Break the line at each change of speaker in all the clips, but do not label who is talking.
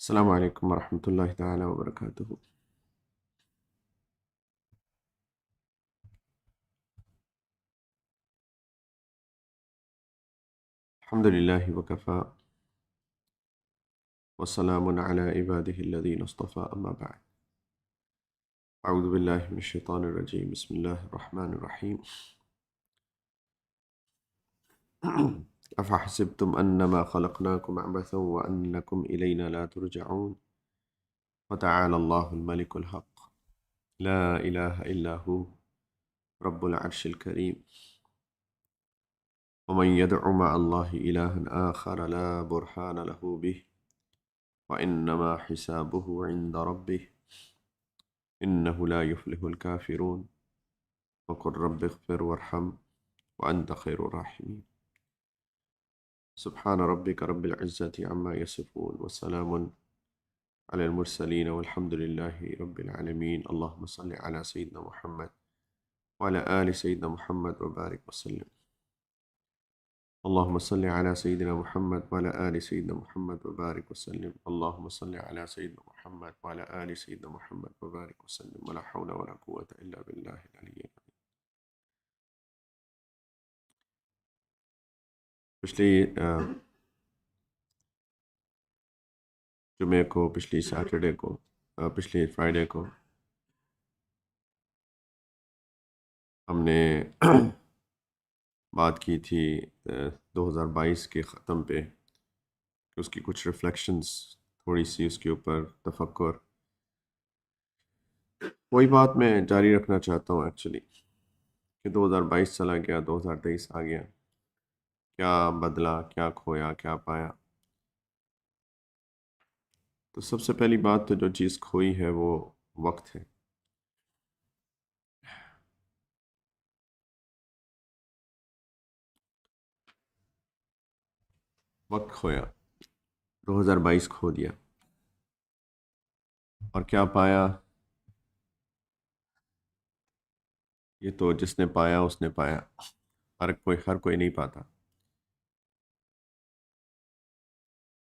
السلام علیکم ورحمۃ اللہ تعالی وبرکاتہ۔ الحمد للہ وکفا وسلام علی عبادہ الذین اصطفى اما بعد۔ اعوذ باللہ من الشیطان الرجیم، بسم اللہ الرحمن الرحیم۔ افحسبتم انما خلقناکم عبثا وانکم الینا لا ترجعون وتعالی اللہ الملک الحق لا الہ الا هو رب العرش الکریم ومن يدع مع الله إلها آخر لا برهان له به وإنما حسابه عند ربه إنه لا يفلح الكافرون وقل رب اغفر وارحم وأنت خير الراحمين۔ سبحان ربك رب العزة عما يصفون وسلام على المرسلين والحمد لله رب العالمين۔ اللهم صل على سيدنا محمد وعلى آل سيدنا محمد وبارك وسلم۔ اللهم صل على سيدنا محمد وعلى آل سيدنا محمد وبارك وسلم۔ اللهم صل على سيدنا محمد وعلى آل سيدنا محمد وبارك وسلم، ولا حول ولا قوة إلا بالله العلي العظيم۔ پچھلی جمعے کو، پچھلی سیٹرڈے کو، پچھلی فرائیڈے کو ہم نے بات کی تھی 2022 کے ختم پہ، کہ اس کی کچھ ریفلیکشنز، تھوڑی سی اس کے اوپر تفکر۔ وہی بات میں جاری رکھنا چاہتا ہوں ایکچولی، کہ 2022 چلا گیا، 2023 آ گیا، کیا بدلا، کیا کھویا، کیا پایا۔ تو سب سے پہلی بات تو جو چیز کھوئی ہے وہ وقت ہے۔ وقت کھویا، 2022 کھو دیا، اور کیا پایا؟ یہ تو جس نے پایا اس نے پایا، ہر کوئی نہیں پاتا۔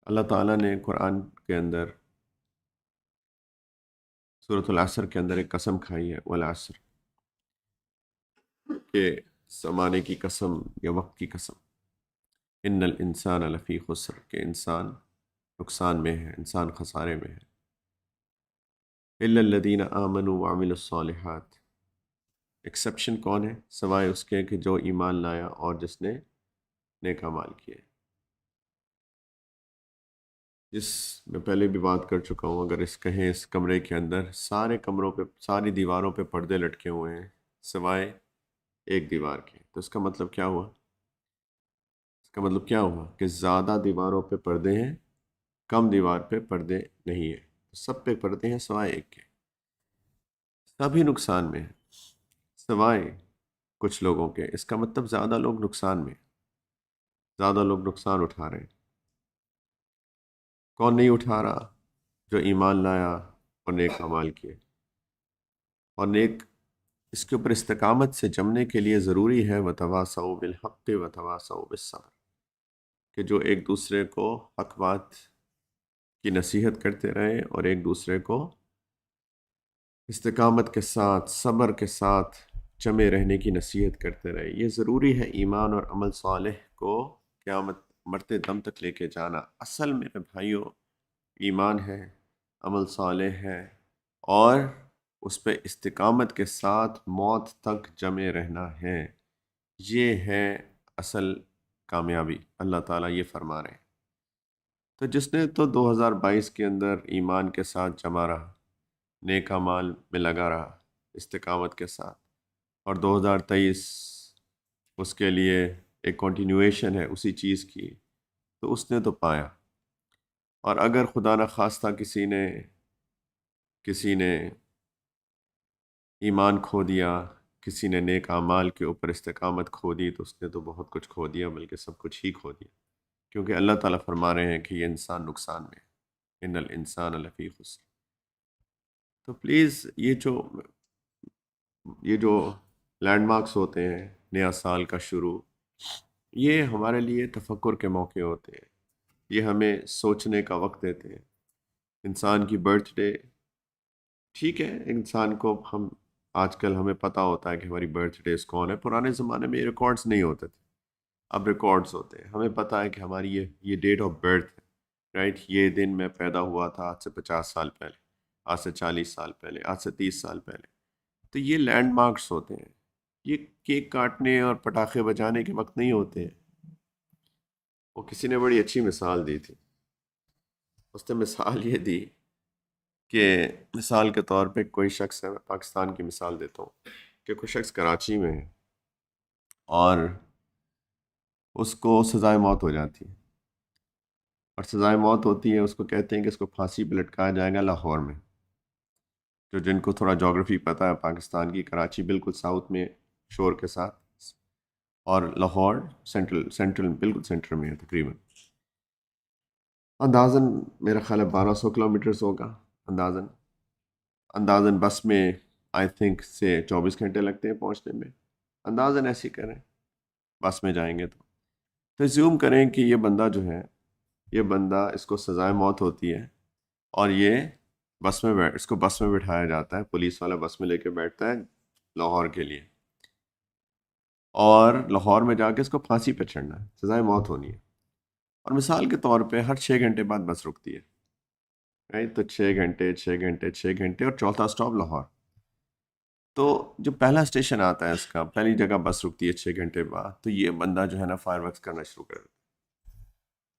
اللہ تعالیٰ نے قرآن کے اندر سورۃ العصر کے اندر ایک قسم کھائی ہے، والعصر، کہ زمانے کی قسم یا وقت کی قسم۔ ان الانسان لفی خسر، کہ انسان نقصان میں ہے، انسان خسارے میں ہے۔ الا الذین آمنوا وعملوا الصالحات، ایکسیپشن کون ہے؟ سوائے اس کے کہ جو ایمان لایا اور جس نے نیک اعمال کیے۔ جس میں پہلے بھی بات کر چکا ہوں، اگر اس کمرے کے اندر سارے کمروں پہ، ساری دیواروں پہ پردے لٹکے ہوئے ہیں سوائے ایک دیوار کے، تو اس کا مطلب کیا ہوا؟ اس کا مطلب کیا ہوا کہ زیادہ دیواروں پہ پردے ہیں، کم دیوار پہ پردے نہیں ہیں، سب پہ پردے ہیں سوائے ایک کے۔ سبھی نقصان میں ہیں سوائے کچھ لوگوں کے۔ اس کا مطلب زیادہ لوگ نقصان میں، زیادہ لوگ نقصان اٹھا رہے ہیں۔ کون نہیں اٹھا رہا؟ جو ایمان لایا اور نیک اعمال کیے۔ اور نیک، اس کے اوپر استقامت سے جمنے کے لیے ضروری ہے وتواصوا بالحق وتواصوا بالصبر، کہ جو ایک دوسرے کو حق بات کی نصیحت کرتے رہیں اور ایک دوسرے کو استقامت کے ساتھ، صبر کے ساتھ جمے رہنے کی نصیحت کرتے رہے۔ یہ ضروری ہے ایمان اور عمل صالح کو قیامت مرتے دم تک لے کے جانا۔ اصل میرے بھائیوں ایمان ہے، عمل صالح ہے، اور اس پہ استقامت کے ساتھ موت تک جمے رہنا ہے۔ یہ ہے اصل کامیابی۔ اللہ تعالیٰ یہ فرما رہے ہیں۔ تو جس نے تو 2022 کے اندر ایمان کے ساتھ جمع رہا، نیک اعمال میں لگا رہا استقامت کے ساتھ، اور 2023 اس کے لیے ایک کنٹینویشن ہے اسی چیز کی، تو اس نے تو پایا۔ اور اگر خدا نخواستہ کسی نے ایمان کھو دیا، کسی نے نیک اعمال کے اوپر استقامت کھو دی، تو اس نے تو بہت کچھ کھو دیا، بلکہ سب کچھ ہی کھو دیا، کیونکہ اللہ تعالیٰ فرما رہے ہیں کہ یہ انسان نقصان میں ہے، ان الانسان لفی خسر۔ تو پلیز یہ جو لینڈ مارکس ہوتے ہیں، نیا سال کا شروع، یہ ہمارے لیے تفکر کے موقع ہوتے ہیں، یہ ہمیں سوچنے کا وقت دیتے ہیں انسان کی برتھ ڈے، ٹھیک ہے، انسان کو آج کل ہمیں پتہ ہوتا ہے کہ ہماری برتھ ڈیز کون ہے. پرانے زمانے میں یہ ریکارڈز نہیں ہوتے تھے، اب ریکارڈز ہوتے ہیں. ہمیں پتہ ہے کہ ہماری یہ ڈیٹ آف برتھ ہے، رائٹ. یہ دن میں پیدا ہوا تھا آج سے 50 سال پہلے، آج سے 40 سال پہلے، آج سے 30 سال پہلے. تو یہ لینڈ مارکس ہوتے ہیں. یہ کیک کاٹنے اور پٹاخے بجانے کے وقت نہیں ہوتے ہیں. وہ کسی نے بڑی اچھی مثال دی تھی. اس نے مثال یہ دی کہ مثال کے طور پہ کوئی شخص ہے، میں پاکستان کی مثال دیتا ہوں، کہ کوئی شخص کراچی میں ہے اور اس کو سزائے موت ہو جاتی ہے. اور سزائے موت ہوتی ہے، اس کو کہتے ہیں کہ اس کو پھانسی پہ لٹکایا جائے گا لاہور میں. جو جن کو تھوڑا جغرافی پتہ ہے پاکستان کی، کراچی بالکل ساؤتھ میں شور کے ساتھ، اور لاہور سینٹرل بالکل سینٹر میں ہے تقریباً. اندازاً میرا خیال ہے 1200 کلومیٹرز ہوگا اندازاً بس میں آئی تھنک سے 24 گھنٹے لگتے ہیں پہنچنے میں. اندازاً ایسی کریں بس میں جائیں گے تو زیوم کریں کہ یہ بندہ جو ہے، یہ بندہ، اس کو سزائے موت ہوتی ہے اور یہ اس کو بس میں بٹھایا جاتا ہے، پولیس والا بس میں لے کے بیٹھتا ہے لاہور کے لیے، اور لاہور میں جا کے اس کو پھانسی پہ چڑھنا ہے، سزائے موت ہونی ہے. اور مثال کے طور پہ ہر 6 گھنٹے بعد بس رکتی ہے، رائٹ. تو 6 گھنٹے 6 گھنٹے 6 گھنٹے اور چوتھا سٹاپ لاہور. تو جو پہلا اسٹیشن آتا ہے، اس کا پہلی جگہ بس رکتی ہے 6 گھنٹے بعد، تو یہ بندہ جو ہے نا فائر ورکس کرنا شروع کر دیتا ہے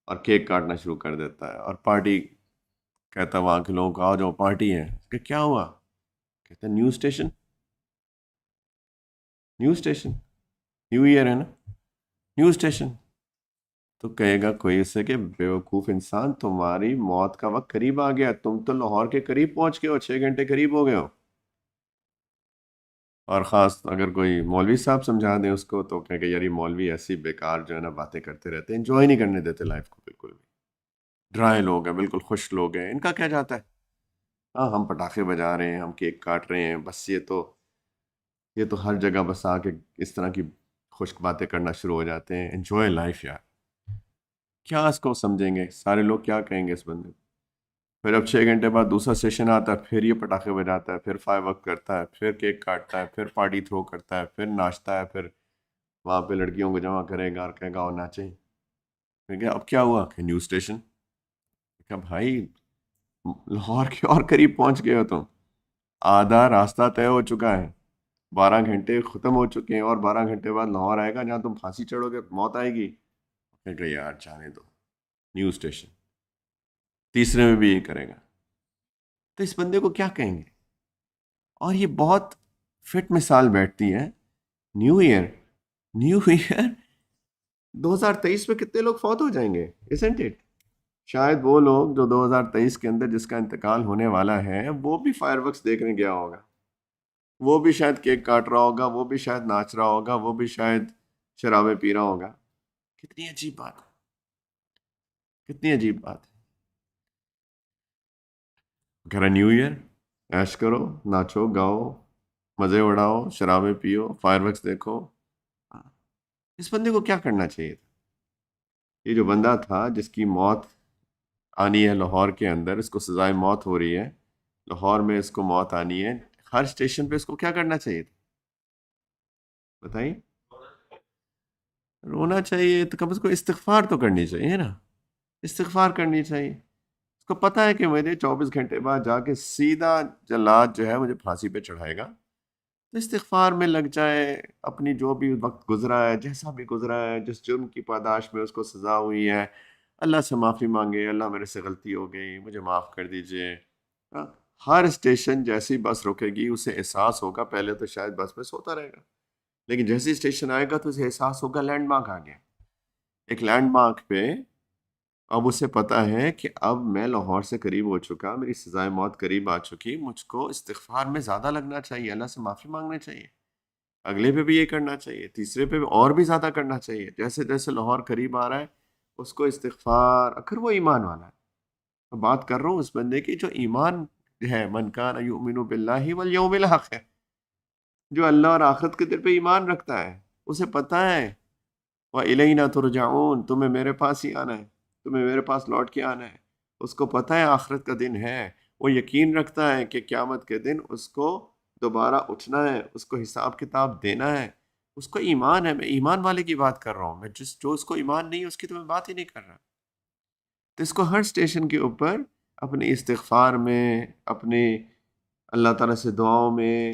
اور کیک کاٹنا شروع کر دیتا ہے اور پارٹی کہتا ہے وہاں کے لوگوں کو، آؤ جاؤ پارٹی ہے. کہ کیا ہوا؟ کہتا ہے new station. New station, new year ہے نا، نیو اسٹیشن. تو کہے گا کوئی اس سے کہ بیوقوف انسان، تمہاری موت کا وقت قریب آ گیا، تم تو لاہور کے قریب پہنچ گئے ہو، 6 گھنٹے قریب ہو گئے ہو. اور خاص اگر کوئی مولوی صاحب سمجھا دیں اس کو، تو کہیں کہ یار یہ مولوی ایسی بیکار جو ہے نا باتیں کرتے رہتے ہیں، انجوائے نہیں کرنے دیتے لائف کو بالکل بھی. ڈرائی لوگ ہیں، بالکل خوش لوگ ہیں، ان کا کیا جاتا ہے. ہاں ہم پٹاخے بجا رہے ہیں، ہم کیک کاٹ رہے ہیں، بس یہ تو ہر جگہ بس آ کے اس طرح کی خشک باتیں کرنا شروع ہو جاتے ہیں. انجوائے لائف یار. کیا اس کو سمجھیں گے سارے لوگ، کیا کہیں گے اس بندے کو. پھر اب 6 گھنٹے بعد دوسرا سیشن آتا ہے، پھر یہ پٹاخے بجاتا ہے، پھر فائر ورک کرتا ہے، پھر کیک کاٹتا ہے، پھر پارٹی تھرو کرتا ہے، پھر ناچتا ہے، پھر وہاں پہ لڑکیوں کو جمع کرے گا اور کہے گا اور ناچیں. میں کہا اب کیا ہوا؟ کہ نیو اسٹیشن. کہا بھائی لاہور کے اور قریب پہنچ گئے ہو تم، آدھا راستہ طے ہو چکا ہے، 12 گھنٹے ختم ہو چکے ہیں، اور 12 گھنٹے بعد لاہور آئے گا جہاں تم پھانسی چڑھو گے، موت آئے گی. کہ یار جانے دو، نیو اسٹیشن. تیسرے میں بھی یہ کرے گا. تو اس بندے کو کیا کہیں گے؟ اور یہ بہت فٹ مثال بیٹھتی ہے. نیو ایئر، نیو ایئر 2023 میں کتنے لوگ فوت ہو جائیں گے، isn't it؟ شاید وہ لوگ جو 2023 کے اندر جس کا انتقال ہونے والا ہے، وہ بھی فائر ورکس دیکھنے گیا ہوگا، وہ بھی شاید کیک کاٹ رہا ہوگا، وہ بھی شاید ناچ رہا ہوگا، وہ بھی شاید شرابیں پی رہا ہوگا. کتنی عجیب بات ہے، کتنی عجیب بات ہے. گھر نیو ایئر، ایش کرو، ناچو گاؤ، مزے اڑاؤ، شرابیں پیو، فائر ورکس دیکھو. اس بندے کو کیا کرنا چاہیے تھا؟ یہ جو بندہ تھا جس کی موت آنی ہے لاہور کے اندر، اس کو سزائے موت ہو رہی ہے لاہور میں، اس کو موت آنی ہے، ہر اسٹیشن پہ اس کو کیا کرنا چاہیے تھا بتائیے؟ رونا چاہیے تو کم از کم استغفار تو کرنی چاہیے نا، استغفار کرنی چاہیے. اس کو پتہ ہے کہ مجھے 24 گھنٹے بعد جا کے سیدھا جلاد جو ہے مجھے پھانسی پہ چڑھائے گا. تو استغفار میں لگ جائے، اپنی جو بھی وقت گزرا ہے، جیسا بھی گزرا ہے، جس جرم کی پاداش میں اس کو سزا ہوئی ہے، اللہ سے معافی مانگے، اللہ میرے سے غلطی ہو گئی، مجھے معاف کر دیجئے. ہاں، ہر اسٹیشن جیسی بس رکے گی اسے احساس ہوگا، پہلے تو شاید بس میں سوتا رہے گا، لیکن جیسی اسٹیشن آئے گا تو اسے احساس ہوگا لینڈ مارک آ گیا. ایک لینڈ مارک پہ اب اسے پتہ ہے کہ اب میں لاہور سے قریب ہو چکا، میری سزائے موت قریب آ چکی، مجھ کو استغفار میں زیادہ لگنا چاہیے، اللہ سے معافی مانگنا چاہیے، اگلے پہ بھی یہ کرنا چاہیے، تیسرے پہ بھی اور بھی زیادہ کرنا چاہیے. جیسے جیسے لاہور قریب آ رہا ہے اس کو استغفار، اگر وہ ایمان والا ہے. میں بات کر رہا ہوں اس بندے کی جو ایمان ہے، من کان یؤمن باللہ والیوم الاخر، جو اللہ اور آخرت کے دن پہ ایمان رکھتا ہے، اسے پتہ ہے وَإِلَيْنَا تُرْجَعُونَ، تمہیں میرے پاس ہی آنا ہے، تمہیں میرے پاس لوٹ کے آنا ہے. اس کو پتہ ہے آخرت کا دن ہے، وہ یقین رکھتا ہے کہ قیامت کے دن اس کو دوبارہ اٹھنا ہے، اس کو حساب کتاب دینا ہے، اس کو ایمان ہے۔ میں ایمان والے کی بات کر رہا ہوں، میں جو اس کو ایمان نہیں ہے اس کی تو میں بات ہی نہیں کر رہا۔ تو اس کو ہر سٹیشن کے اوپر اپنے استغفار میں، اپنے اللہ تعالیٰ سے دعاؤں میں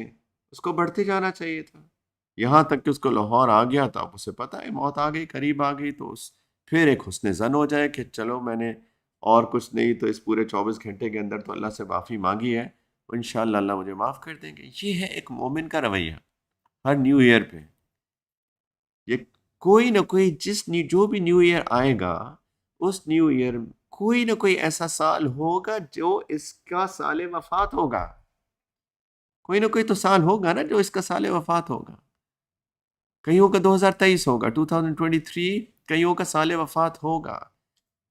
اس کو بڑھتے جانا چاہیے تھا، یہاں تک کہ اس کو لاہور آ گیا تو اب اسے پتہ ہے موت آ گئی، قریب آ گئی، تو پھر ایک حسن زن ہو جائے کہ چلو میں نے اور کچھ نہیں تو اس پورے 24 گھنٹے کے اندر تو اللہ سے معافی مانگی ہے، تو انشاءاللہ اللہ مجھے معاف کر دیں گے۔ یہ ہے ایک مومن کا رویہ ہر نیو ایئر پہ۔ یہ کوئی نہ کوئی جو بھی نیو ایئر آئے گا، اس نیو ایئر کوئی نہ کوئی ایسا سال ہوگا جو اس کا سال وفات ہوگا، کوئی نہ کوئی تو سال ہوگا نا جو اس کا سال وفات ہوگا۔ کئیوں کا 2023 ہوگا، 2023 کئیوں کا سال وفات ہوگا۔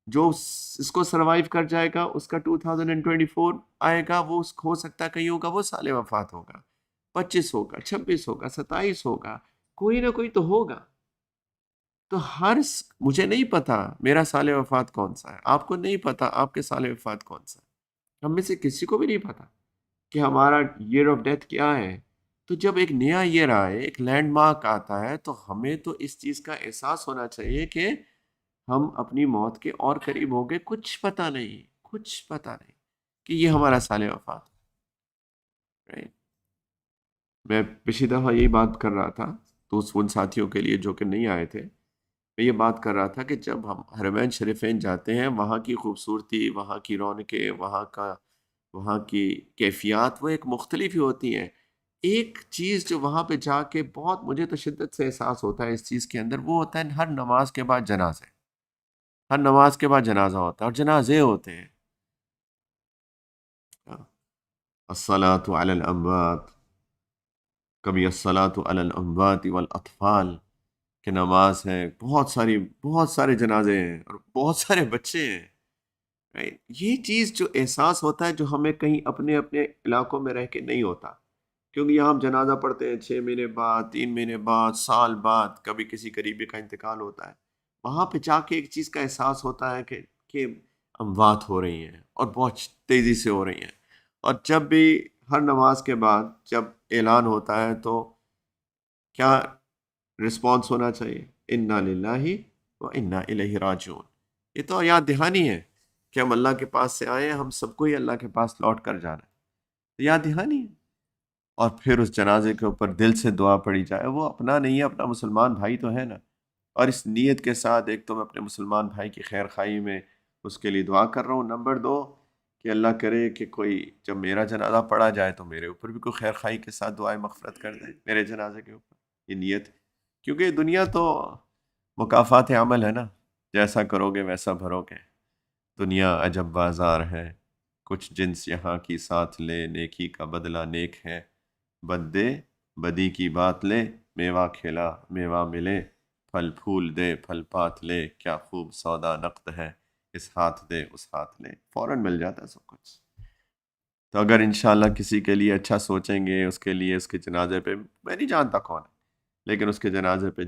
جو اس کو سروائیو کر جائے گا اس کا 2024 آئے گا، وہ ہو سکتا ہے کئیوں کا وہ سال وفات ہوگا، 25 ہوگا، 26 ہوگا، 27 ہوگا، کوئی نہ کوئی تو ہوگا۔ تو مجھے نہیں پتا میرا سال وفات کون سا ہے، آپ کو نہیں پتا آپ کے سال وفات کون سا ہے، ہم میں سے کسی کو بھی نہیں پتا کہ ہمارا ایئر آف ڈیتھ کیا ہے۔ تو جب ایک نیا ایئر آئے، ایک لینڈ مارک آتا ہے، تو ہمیں تو اس چیز کا احساس ہونا چاہیے کہ ہم اپنی موت کے اور قریب ہو گئے، کچھ پتہ نہیں، کچھ پتہ نہیں کہ یہ ہمارا سال وفات ہے۔ میں پچھلی دفعہ یہی بات کر رہا تھا تو ان ساتھیوں کے لیے جو کہ نہیں آئے تھے، میں یہ بات کر رہا تھا کہ جب ہم حرمین شریفین جاتے ہیں، وہاں کی خوبصورتی، وہاں کی رونقیں، وہاں کی کیفیات وہ ایک مختلف ہی ہوتی ہیں۔ ایک چیز جو وہاں پہ جا کے بہت مجھے تو شدت سے احساس ہوتا ہے اس چیز کے اندر، وہ ہوتا ہے ہر نماز کے بعد جنازے، ہر نماز کے بعد جنازہ ہوتا ہے اور جنازے ہوتے ہیں۔ الصلاۃ علی الاموات، کبھی الصلاۃ علی الاموات والاطفال کہ نماز ہے، بہت سارے جنازے ہیں اور بہت سارے بچے ہیں۔ Right؟ یہ چیز جو احساس ہوتا ہے جو ہمیں کہیں اپنے اپنے علاقوں میں رہ کے نہیں ہوتا، کیونکہ یہاں ہم جنازہ پڑھتے ہیں 6 مہینے بعد، 3 مہینے بعد، سال بعد، کبھی کسی قریبی کا انتقال ہوتا ہے۔ وہاں پہ جا کے ایک چیز کا احساس ہوتا ہے کہ اموات ہو رہی ہیں اور بہت تیزی سے ہو رہی ہیں، اور جب بھی ہر نماز کے بعد جب اعلان ہوتا ہے تو کیا رسپانس ہونا چاہیے؟ انا للہ و انا الیہ راجعون۔ یہ تو یاد دہانی ہے کہ ہم اللہ کے پاس سے آئے ہیں، ہم سب کو ہی اللہ کے پاس لوٹ کر جانا ہے، تو یاد دہانی ہے۔ اور پھر اس جنازے کے اوپر دل سے دعا پڑی جائے، وہ اپنا نہیں ہے، اپنا مسلمان بھائی تو ہے نا، اور اس نیت کے ساتھ ایک تو میں اپنے مسلمان بھائی کی خیر خواہی میں اس کے لیے دعا کر رہا ہوں، نمبر 2 کہ اللہ کرے کہ کوئی جب میرا جنازہ پڑھا جائے تو میرے اوپر بھی کوئی خیر خواہی کے ساتھ دعائیں مغفرت کر دے میرے جنازے کے اوپر، یہ نیت۔ کیونکہ دنیا تو مکافات عمل ہے نا، جیسا کرو گے ویسا بھرو گے۔ دنیا عجب بازار ہے، کچھ جنس یہاں کی ساتھ لے، نیکی کا بدلہ نیک ہے، بد دے بدی کی بات لے، میوہ کھلا میوہ ملے، پھل پھول دے پھل پات لے، کیا خوب سودا نقد ہے، اس ہاتھ دے اس ہاتھ لے، فوراً مل جاتا ہے سب کچھ۔ تو اگر انشاءاللہ کسی کے لیے اچھا سوچیں گے، اس کے لیے اس کے جنازے پہ، میں نہیں جانتا کون ہے، لیکن اس کے جنازے پہ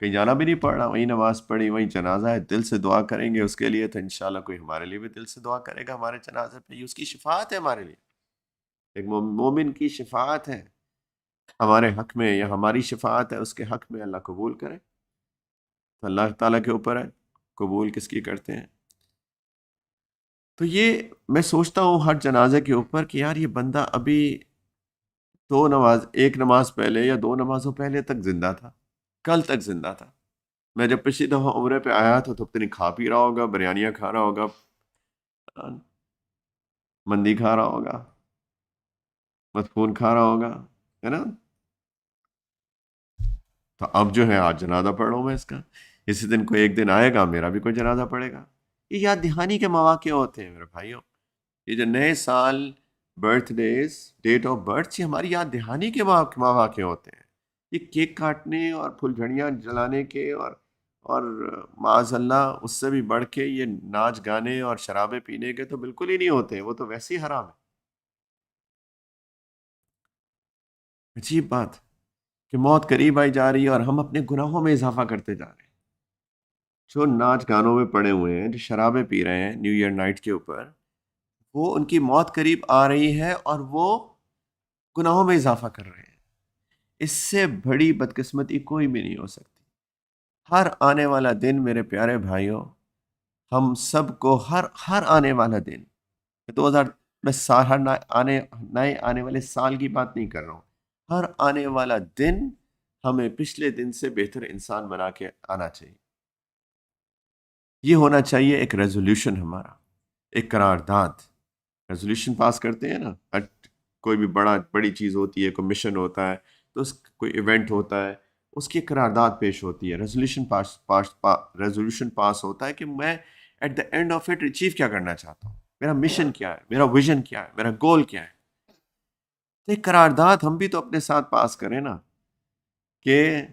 کہیں جانا بھی نہیں پڑ رہا، وہیں نماز پڑھی، وہیں جنازہ ہے، دل سے دعا کریں گے اس کے لیے، تو انشاءاللہ کوئی ہمارے لیے بھی دل سے دعا کرے گا ہمارے جنازے پہ، یہ اس کی شفاعت ہے ہمارے لیے، ایک مومن کی شفاعت ہے ہمارے حق میں، یا ہماری شفاعت ہے اس کے حق میں، اللہ قبول کرے تو اللہ تعالیٰ کے اوپر ہے قبول کس کی کرتے ہیں۔ تو یہ میں سوچتا ہوں ہر جنازے کے اوپر کہ یار یہ بندہ ابھی ایک نماز پہلے یا 2 نمازوں پہلے تک زندہ تھا، کل تک زندہ تھا۔ میں جب پچھلی دفعہ عمرے پہ آیا تھا تو اتنی کھا پی رہا ہوگا، بریانیاں کھا رہا ہوگا، مندی کھا رہا ہوگا، مدفون کھا رہا ہوگا، ہے نا؟ تو اب جو ہے آج جنازہ پڑھ رہا ہوں میں اس کا، اسی دن کوئی ایک دن آئے گا میرا بھی کوئی جنازہ پڑے گا۔ یہ یاد دہانی کے مواقع ہوتے ہیں میرے بھائیوں، یہ جو نئے سال، birthdays, date of birth, یہ ہماری یاد دہانی کے مواقع ہوتے ہیں۔ یہ کیک کاٹنے اور پھل جھڑیاں جلانے کے اور معاذ اللہ اس سے بھی بڑھ کے یہ ناچ گانے اور شرابیں پینے کے تو بالکل ہی نہیں ہوتے، وہ تو ویسے ہی حرام ہے۔ عجیب بات کہ موت قریب آئی جا رہی ہے اور ہم اپنے گناہوں میں اضافہ کرتے جا رہے ہیں۔ جو ناچ گانوں میں پڑے ہوئے ہیں، جو شرابیں پی رہے ہیں نیو ایئر نائٹ کے اوپر، وہ ان کی موت قریب آ رہی ہے اور وہ گناہوں میں اضافہ کر رہے ہیں۔ اس سے بڑی بدقسمتی کوئی بھی نہیں ہو سکتی۔ ہر آنے والا دن میرے پیارے بھائیوں، ہم سب کو ہر آنے والا دن، 2000 میں ہر نئے آنے والے سال کی بات نہیں کر رہا ہوں، ہر آنے والا دن ہمیں پچھلے دن سے بہتر انسان بنا کے آنا چاہیے۔ یہ ہونا چاہیے ایک ریزولوشن ہمارا، ایک قرارداد۔ ریزولوشن پاس کرتے ہیں نا، کوئی بھی بڑی چیز ہوتی ہے، کوئی مشن ہوتا ہے، تو کوئی ایونٹ ہوتا ہے، اس کی قرارداد پیش ہوتی ہے، ریزولوشن پاس ہوتا ہے کہ میں at the end of it achieve کیا کرنا چاہتا ہوں، میرا مشن کیا ہے، میرا ویژن کیا ہے، میرا گول کیا ہے۔ تو ایک قرارداد ہم بھی تو اپنے ساتھ پاس کریں نا، کہ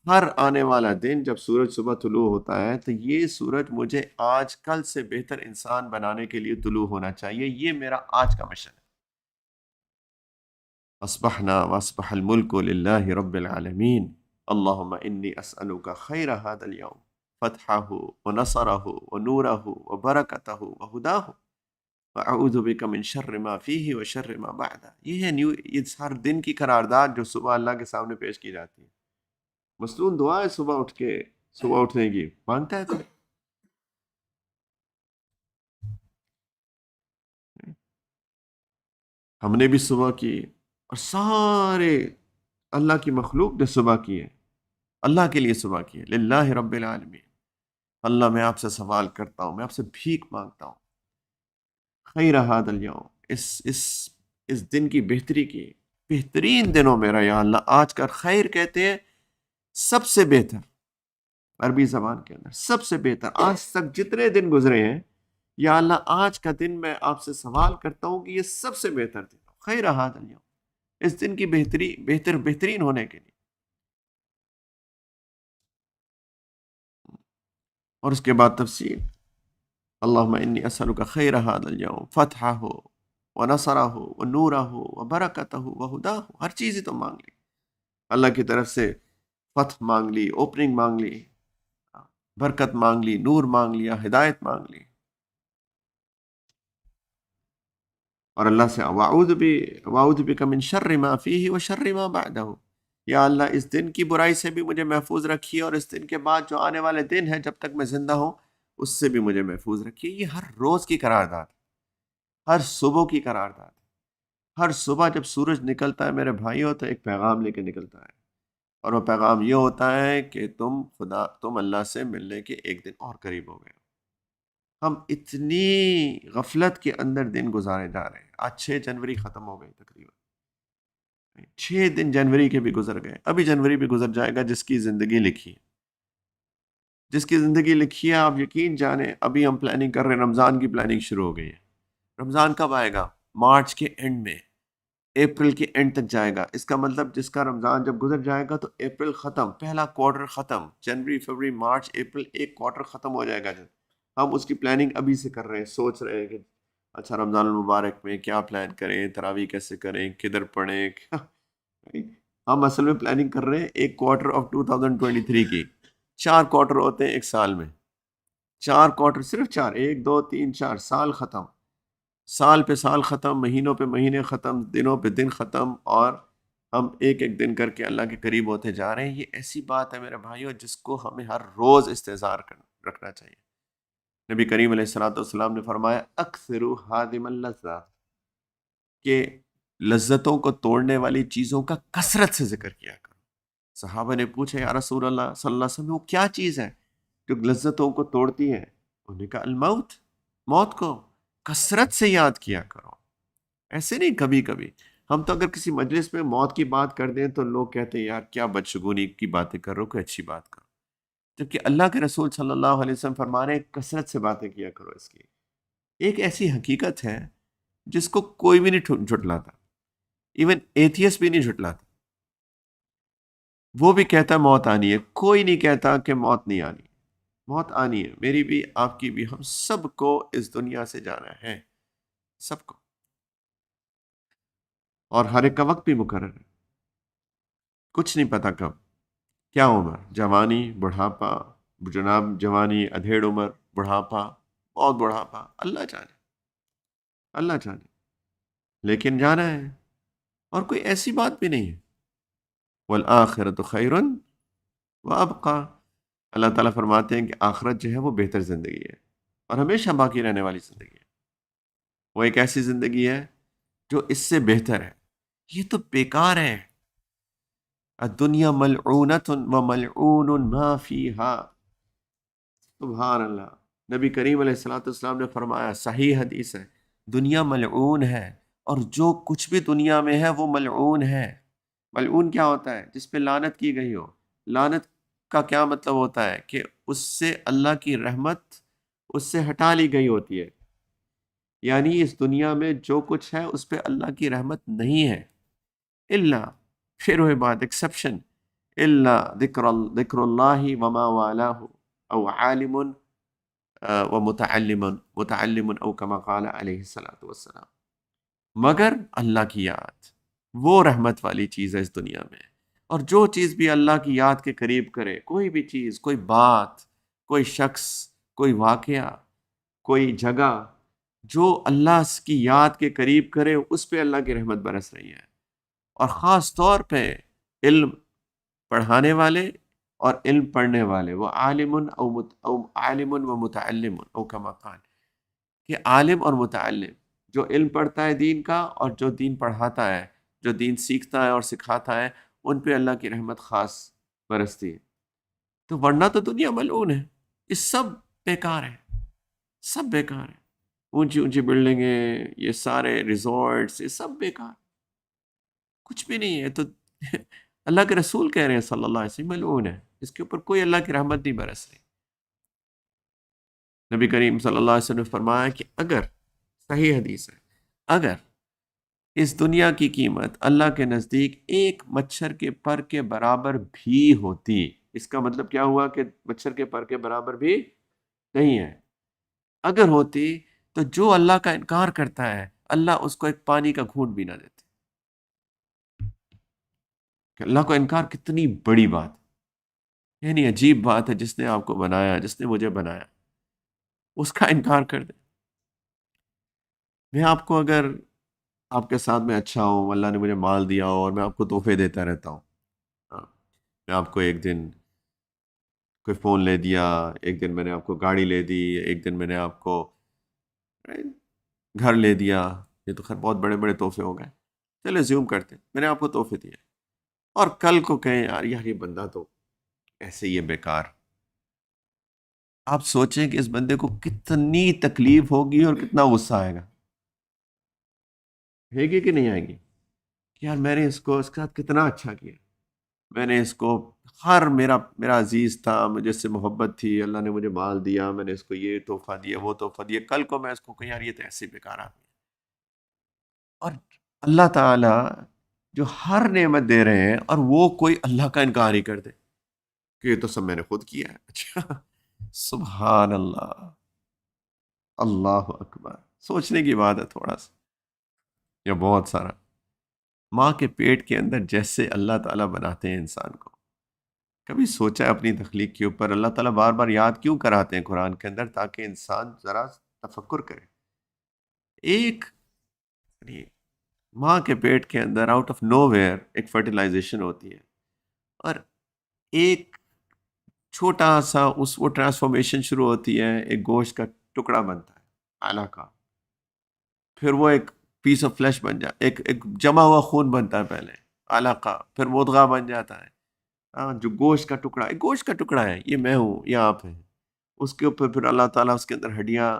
ہر آنے والا دن جب سورج صبح طلوع ہوتا ہے تو یہ سورج مجھے آج کل سے بہتر انسان بنانے کے لیے طلوع ہونا چاہیے، یہ میرا آج کا مشن ہے۔ اصبحنا واصبح الملك لله رب العالمين اللهم انی اسألك خیر هذا اليوم فتحه ونصره ونوره وبرکته وهداه واعوذ بك من شر ما فيه وشر ما بعده۔ یہ ہر دن کی قرارداد جو صبح اللہ کے سامنے پیش کی جاتی ہے، مصنون دعا ہے صبح اٹھنے کی، مانگتا ہے کوئی؟ ہم نے بھی صبح کی، اور سارے اللہ کی مخلوق نے صبح کی ہے، اللہ کے لیے صبح کی ہے، للہ رب العالمین۔ اللہ میں آپ سے سوال کرتا ہوں، میں آپ سے بھیک مانگتا ہوں، خیر هذا اليوم، اس دن کی بہتری کی، بہترین دنوں میرا یا اللہ، آج کا خیر کہتے ہیں سب سے بہتر، عربی زبان کے اندر سب سے بہتر، آج تک جتنے دن گزرے ہیں یا اللہ آج کا دن میں آپ سے سوال کرتا ہوں کہ یہ سب سے بہتر دن، خیر هذا اليوم، اس دن کی بہترین ہونے کے لیے۔ اور اس کے بعد تفصیل، اللہم انی اسألک خیر هذا اليوم فتحہ ونصرہ ونورہ وبرکتہ وہداہ، ہر چیز ہی تو مانگ لی، اللہ کی طرف سے فتح مانگ لی، اوپننگ مانگ لی، برکت مانگ لی، نور مانگ لیا، ہدایت مانگ لی، اور اللہ سے واعوذ بک من شر ما فیہ وشر ما بعدہ، یا اللہ اس دن کی برائی سے بھی مجھے محفوظ رکھیے، اور اس دن کے بعد جو آنے والے دن ہے جب تک میں زندہ ہوں اس سے بھی مجھے محفوظ رکھیے۔ یہ ہر روز کی قرارداد، ہر صبح کی قرارداد، ہر صبح جب سورج نکلتا ہے میرے بھائیوں تو ایک پیغام لے کے نکلتا ہے، اور وہ پیغام یہ ہوتا ہے کہ تم اللہ سے ملنے کے ایک دن اور قریب ہو گئے ہو۔ ہم اتنی غفلت کے اندر دن گزارے جا رہے ہیں، آج 6 جنوری ختم ہو گئی تقریباً، 6 دن جنوری کے بھی گزر گئے، ابھی جنوری بھی گزر جائے گا، جس کی زندگی لکھی ہے، جس کی زندگی لکھی ہے، آپ یقین جانیں ابھی ہم پلاننگ کر رہے ہیں، رمضان کی پلاننگ شروع ہو گئی ہے۔ رمضان کب آئے گا؟ مارچ کے اینڈ میں، اپریل کے اینڈ تک جائے گا، اس کا مطلب جس کا رمضان جب گزر جائے گا تو اپریل ختم، پہلا کوارٹر ختم، جنوری فروری مارچ اپریل، ایک کوارٹر ختم ہو جائے گا۔ جب ہم اس کی پلاننگ ابھی سے کر رہے ہیں، سوچ رہے ہیں کہ اچھا رمضان المبارک میں کیا پلان کریں، تراویح کیسے کریں، کدھر پڑھیں، ہم اصل میں پلاننگ کر رہے ہیں ایک کوارٹر آف 2023 کی۔ 4 کوارٹر ہوتے ہیں ایک سال میں، 4 کوارٹر، صرف 4، 1 2 3 4 سال ختم، سال پہ سال ختم، مہینوں پہ مہینے ختم، دنوں پہ دن ختم، اور ہم ایک ایک دن کر کے اللہ کے قریب ہوتے جا رہے ہیں۔ یہ ایسی بات ہے میرے بھائیوں جس کو ہمیں ہر روز استحضار رکھنا چاہیے۔ نبی کریم علیہ الصلوۃ والسلام نے فرمایا اکثروا حادم اللذات، کہ لذتوں کو توڑنے والی چیزوں کا کثرت سے ذکر کیا کرو۔ صحابہ نے پوچھا یا رسول اللہ صلی اللہ علیہ وسلم، وہ کیا چیز ہے جو لذتوں کو توڑتی ہے؟ انہوں نے کہا الموت، موت کو کثرت سے یاد کیا کرو، ایسے نہیں کبھی کبھی۔ ہم تو اگر کسی مجلس میں موت کی بات کر دیں تو لوگ کہتے ہیں یار کیا بدشگونی کی باتیں کر رہے ہو، کوئی اچھی بات کرو، جبکہ اللہ کے رسول صلی اللہ علیہ وسلم فرما رہے ہیں کثرت سے باتیں کیا کرو۔ اس کی ایک ایسی حقیقت ہے جس کو کوئی بھی نہیں جھٹلاتا، ایون ایتھیس بھی نہیں جھٹلاتا، وہ بھی کہتا ہے موت آنی ہے، کوئی نہیں کہتا کہ موت نہیں آنی، موت آنی ہے، میری بھی آپ کی بھی، ہم سب کو اس دنیا سے جانا ہے، سب کو، اور ہر ایک کا وقت بھی مقرر ہے، کچھ نہیں پتا کب، کیا عمر، جوانی، بڑھاپا، جناب جوانی، ادھیڑ عمر، بڑھاپا، بہت بڑھاپا، اللہ جانے، اللہ جانے، لیکن جانا ہے، اور کوئی ایسی بات بھی نہیں ہے۔ والآخرۃ خیر وابقیٰ، اللہ تعالیٰ فرماتے ہیں کہ آخرت جو ہے وہ بہتر زندگی ہے اور ہمیشہ باقی رہنے والی زندگی ہے۔ وہ ایک ایسی زندگی ہے جو اس سے بہتر ہے۔ یہ تو بیکار ہے۔ الدنیا ملعونۃ وملعون ما فیہا، سبحان اللہ۔ نبی کریم علیہ الصلوۃ والسلام نے فرمایا، صحیح حدیث ہے، دنیا ملعون ہے، اور جو کچھ بھی دنیا میں ہے وہ ملعون ہے۔ ملعون کیا ہوتا ہے؟ جس پہ لعنت کی گئی ہو۔ لعنت کا کیا مطلب ہوتا ہے؟ کہ اس سے اللہ کی رحمت اس سے ہٹا لی گئی ہوتی ہے، یعنی اس دنیا میں جو کچھ ہے اس پہ اللہ کی رحمت نہیں ہے، الا، پھر وہ بات ایکسیپشن، الا ذکر اللہ وما والاه، او عالم و متعلم او کما قال علیہ الصلوۃ والسلام، مگر اللہ کی یاد، وہ رحمت والی چیز ہے اس دنیا میں۔ اور جو چیز بھی اللہ کی یاد کے قریب کرے، کوئی بھی چیز، کوئی بات، کوئی شخص، کوئی واقعہ، کوئی جگہ، جو اللہ کی یاد کے قریب کرے، اس پہ اللہ کی رحمت برس رہی ہے۔ اور خاص طور پہ علم پڑھانے والے اور علم پڑھنے والے، وہ عالم او عالم و متعلم او کما قال، کہ عالم اور متعلم، جو علم پڑھتا ہے دین کا اور جو دین پڑھاتا ہے، جو دین سیکھتا ہے اور سکھاتا ہے، ان پہ اللہ کی رحمت خاص برستی ہے۔ تو ورنہ تو دنیا ملعون ہے، یہ سب بیکار ہے، سب بیکار ہے۔ اونچی اونچی بلڈنگیں، یہ سارے ریزورٹس، یہ سب بیکار، کچھ بھی نہیں ہے۔ تو اللہ کے رسول کہہ رہے ہیں صلی اللہ علیہ وسلم، ملعون ہے، اس کے اوپر کوئی اللہ کی رحمت نہیں برس رہی۔ نبی کریم صلی اللہ علیہ وسلم نے فرمایا کہ اگر، صحیح حدیث ہے، اگر اس دنیا کی قیمت اللہ کے نزدیک ایک مچھر کے پر کے برابر بھی ہوتی، اس کا مطلب کیا ہوا کہ مچھر کے پر کے برابر بھی نہیں ہے، اگر ہوتی، تو جو اللہ کا انکار کرتا ہے اللہ اس کو ایک پانی کا گھونٹ بھی نہ دیتے۔ کہ اللہ کو انکار کتنی بڑی بات، یعنی عجیب بات ہے، جس نے آپ کو بنایا، جس نے مجھے بنایا، اس کا انکار کر دے۔ میں آپ کو، اگر آپ کے ساتھ میں اچھا ہوں، اللہ نے مجھے مال دیا ہو اور میں آپ کو تحفے دیتا رہتا ہوں، ہاں، میں آپ کو ایک دن کوئی فون لے دیا، ایک دن میں نے آپ کو گاڑی لے دی، ایک دن میں نے آپ کو گھر لے دیا، یہ تو خیر بہت بڑے بڑے تحفے ہو گئے، چلے زیوم کرتے ہیں میں نے آپ کو تحفے دیے، اور کل کو کہیں یار یہ بندہ تو ایسے ہی ہے، بیکار، آپ سوچیں کہ اس بندے کو کتنی تکلیف ہوگی اور کتنا غصہ آئے گا، ہے گی کہ نہیں آئے گی؟ کہ یار میں نے اس کو، اس کے ساتھ کتنا اچھا کیا، میں نے اس کو، ہر میرا عزیز تھا، مجھے اس سے محبت تھی، اللہ نے مجھے مال دیا، میں نے اس کو یہ تحفہ دیا، وہ تحفہ دیا، کل کو میں اس کو کہوں یار یہ تو ایسے بیکار آدمی ہے۔ اور اللہ تعالیٰ جو ہر نعمت دے رہے ہیں، اور وہ کوئی اللہ کا انکار ہی کر دے کہ یہ تو سب میں نے خود کیا ہے، اچھا، سبحان اللہ، اللہ اکبر، سوچنے کی بات ہے تھوڑا سا یا بہت سارا۔ ماں کے پیٹ کے اندر جیسے اللہ تعالیٰ بناتے ہیں انسان کو، کبھی سوچا ہے اپنی تخلیق کے اوپر اللہ تعالیٰ بار بار یاد کیوں کراتے ہیں قرآن کے اندر؟ تاکہ انسان ذرا تفکر کرے۔ ایک، یعنی ماں کے پیٹ کے اندر آؤٹ آف نو ویئر ایک فرٹیلائزیشن ہوتی ہے، اور ایک چھوٹا سا وہ ٹرانسفارمیشن شروع ہوتی ہے، ایک گوشت کا ٹکڑا بنتا ہے اعلیٰ کا، پھر وہ ایک پیس آف فلیش بن جاتا ہے، ایک جمع ہوا خون بنتا ہے پہلے اعلیٰ کا، پھر مضغہ بن جاتا ہے، ہاں، جو گوشت کا ٹکڑا، ایک گوشت کا ٹکڑا ہے، یہ میں ہوں، یہ آپ ہیں، اس کے اوپر پھر اللہ تعالیٰ اس کے اندر ہڈیاں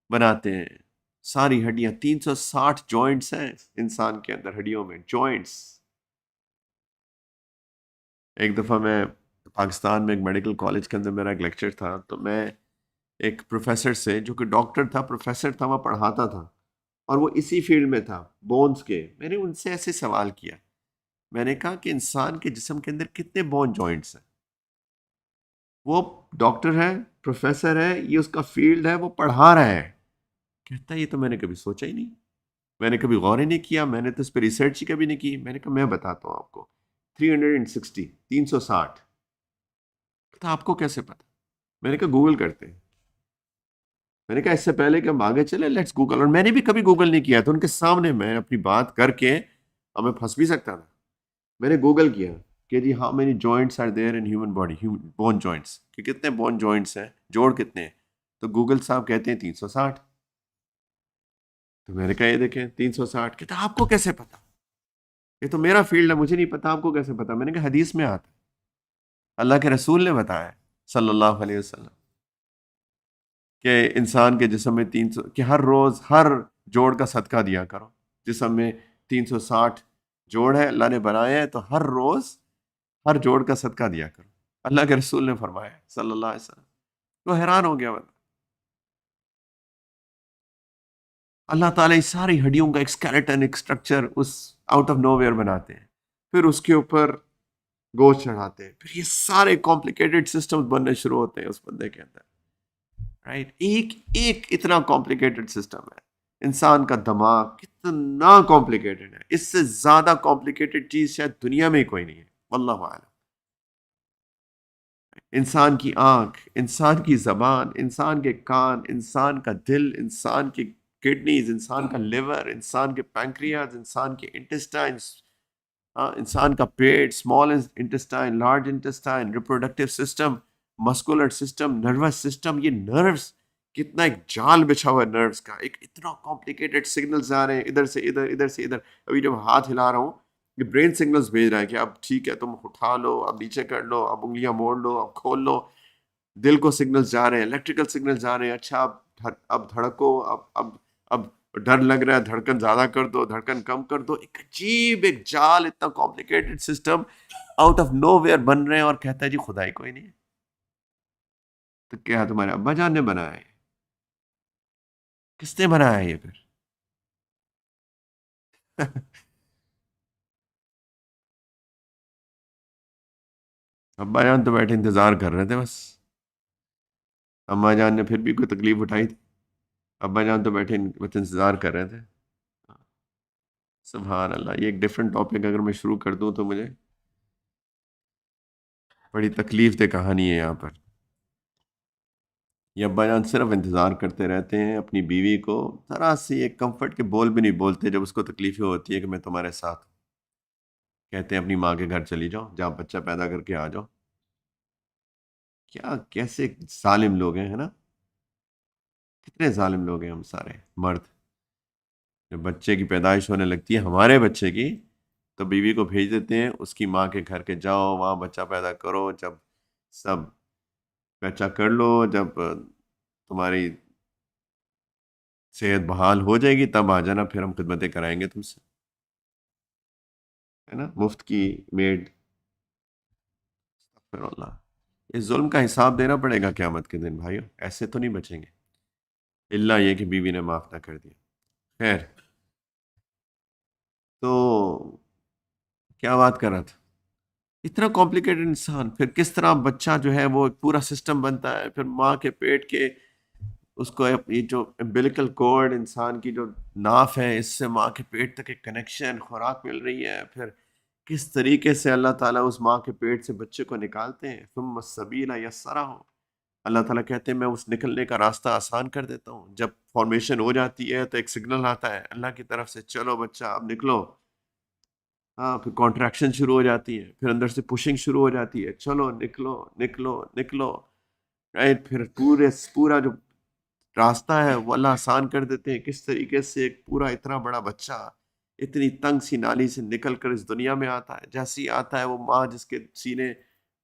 بناتے ہیں، ساری ہڈیاں، 360 جوائنٹس ہیں انسان کے اندر، ہڈیوں میں جوائنٹس۔ ایک دفعہ میں پاکستان میں ایک میڈیکل کالج کے اندر میرا ایک لیکچر تھا، تو میں ایک پروفیسر سے، جو کہ ڈاکٹر تھا، پروفیسر تھا، وہ پڑھاتا تھا، اور وہ اسی فیلڈ میں تھا، بونز کے، میں نے ان سے ایسے سوال کیا، میں نے کہا کہ انسان کے جسم کے اندر کتنے بون جوائنٹس ہیں؟ وہ ڈاکٹر ہے، پروفیسر ہے، یہ اس کا فیلڈ ہے، وہ پڑھا رہا ہے، کہتا ہے یہ تو میں نے کبھی سوچا ہی نہیں، میں نے کبھی غور ہی نہیں کیا، میں نے تو اس پہ ریسرچ ہی کبھی نہیں کی۔ میں نے کہا میں بتاتا ہوں آپ کو، 360، 360، کہتا آپ کو کیسے پتا؟ میں نے کہا گوگل کرتے ہیں. میں نے کہا اس سے پہلے کہ ہم آگے چلیں لیٹس گوگل. اور میں نے بھی کبھی گوگل نہیں کیا تھا ان کے سامنے. میں اپنی بات کر کے اب میں پھنس بھی سکتا تھا. میں نے گوگل کیا کہ جی how many joints are there in human body, bone joints, کہ کتنے بون جوائنٹس ہیں, جوڑ کتنے ہیں. تو گوگل صاحب کہتے ہیں 360. تو میں نے کہا یہ دیکھیں 360. کہتے آپ کو کیسے پتا؟ یہ تو میرا فیلڈ ہے, مجھے نہیں پتا, آپ کو کیسے پتا؟ میں نے کہا حدیث میں آتا ہے, اللہ کے رسول نے بتایا ہے صلی اللہ علیہ وسلم کہ انسان کے جسم میں 300, کہ ہر روز ہر جوڑ کا صدقہ دیا کرو. جسم میں 360 جوڑ ہے اللہ نے بنایا ہے, تو ہر روز ہر جوڑ کا صدقہ دیا کرو. اللہ کے رسول نے فرمایا صلی اللہ علیہ وسلم. وہ حیران ہو گیا. اللہ تعالیٰ اس ساری ہڈیوں کا ایک اسکیلیٹن, ایک اسٹرکچر اس آؤٹ آف نو ویئر بناتے ہیں, پھر اس کے اوپر گوشت چڑھاتے ہیں, پھر یہ سارے کمپلیکیٹڈ سسٹمز بننے شروع ہوتے ہیں اس بندے کے اندر. رائٹ, ایک ایک اتنا کمپلیکیٹڈ سسٹم ہے. انسان کا دماغ کتنا کمپلیکیٹڈ ہے, اس سے زیادہ کمپلیکیٹڈ چیز شاید دنیا میں ہی کوئی نہیں ہے, واللہ اعلم. انسان کی آنکھ, انسان کی زبان, انسان کے کان, انسان کا دل, انسان کی کڈنیز, انسان کا لیور, انسان کے پینکریاز, انسان کے انٹسٹائنس, انسان کا پیٹ, small intestine, large intestine, reproductive system, muscular system, nervous system. یہ نروس کتنا ایک جال بچھا ہوا ہے نروس کا, ایک اتنا کمپلیکیٹڈ سگنلز آ رہے ہیں ادھر سے ادھر, ادھر سے ادھر. ابھی جب ہاتھ ہلا رہا ہوں یہ برین سگنلز بھیج رہا ہے کہ اب ٹھیک ہے تم اٹھا لو, اب نیچے کر لو, اب انگلیاں موڑ لو, اب کھول لو. دل کو سگنلز جا رہے ہیں, الیکٹریکل سگنلز جا رہے ہیں, اچھا اب دھڑکو, اب ڈر لگ رہا ہے, دھڑکن زیادہ کر دو, دھڑکن کم کر دو. ایک عجیب ایک جال, اتنا complicated system out of nowhere بن رہے ہیں, اور کہتا ہے جی خدائی کوئی نہیں ہے. تو کیا تمہارے ابا جان نے بنایا ہے؟ کس نے بنایا ہے یہ پھر؟ ابا جان تو بیٹھے انتظار کر رہے تھے بس. اما جان نے پھر بھی کوئی تکلیف اٹھائی تھی؟ ابا جان تو بیٹھے بس انتظار کر رہے تھے. سبحان اللہ. یہ ایک ڈفرینٹ ٹاپک اگر میں شروع کر دوں تو مجھے بڑی تکلیف دہ کہانی ہے یہاں پر. یہ ابا جان صرف انتظار کرتے رہتے ہیں اپنی بیوی کو, ذرا سی ایک کمفرٹ کے بول بھی نہیں بولتے جب اس کو تکلیفیں ہوتی ہے کہ میں تمہارے ساتھ ہوں. کہتے ہیں اپنی ماں کے گھر چلی جاؤ, جہاں بچہ پیدا کر کے آ جاؤ. کیا کیسے ظالم لوگ ہیں, ہے نا؟ کتنے ظالم لوگ ہیں ہم سارے مرد. جب بچے کی پیدائش ہونے لگتی ہے ہمارے بچے کی, تو بیوی کو بھیج دیتے ہیں اس کی ماں کے گھر کے, جاؤ وہاں بچہ پیدا کرو, جب سب بچہ کر لو, جب تمہاری صحت بحال ہو جائے گی تب آ جانا, پھر ہم خدمتیں کرائیں گے تم سے, ہے نا؟ مفت کی میڈ. پھر اللہ, اس ظلم کا حساب دینا پڑے گا قیامت کے دن بھائیو, ایسے تو نہیں بچیں گے, اللہ یہ کہ بیوی نے معاف نہ کر دیا. خیر, تو کیا بات کر رہا تھا؟ اتنا کمپلیکیٹڈ انسان, پھر کس طرح بچہ جو ہے وہ ایک پورا سسٹم بنتا ہے, پھر ماں کے پیٹ کے اس کو یہ جو امبیلیکل کورڈ, انسان کی جو ناف ہے, اس سے ماں کے پیٹ تک ایک کنیکشن, خوراک مل رہی ہے, پھر کس طریقے سے اللہ تعالیٰ اس ماں کے پیٹ سے بچے کو نکالتے ہیں. ثم السبیل یسرہ, اللہ تعالیٰ کہتے ہیں میں اس نکلنے کا راستہ آسان کر دیتا ہوں. جب فارمیشن ہو جاتی ہے تو ایک سگنل آتا ہے اللہ کی طرف سے, چلو بچہ اب نکلو. ہاں, پھر کانٹریکشن شروع ہو جاتی ہے, پھر اندر سے پشنگ شروع ہو جاتی ہے, چلو نکلو نکلو نکلو. رائٹ, پھر پورا جو راستہ ہے وہ اللہ آسان کر دیتے ہیں. کس طریقے سے ایک پورا اتنا بڑا بچہ اتنی تنگ سی نالی سے نکل کر اس دنیا میں آتا ہے. جیسے ہی آتا ہے وہ ماں جس کے سینے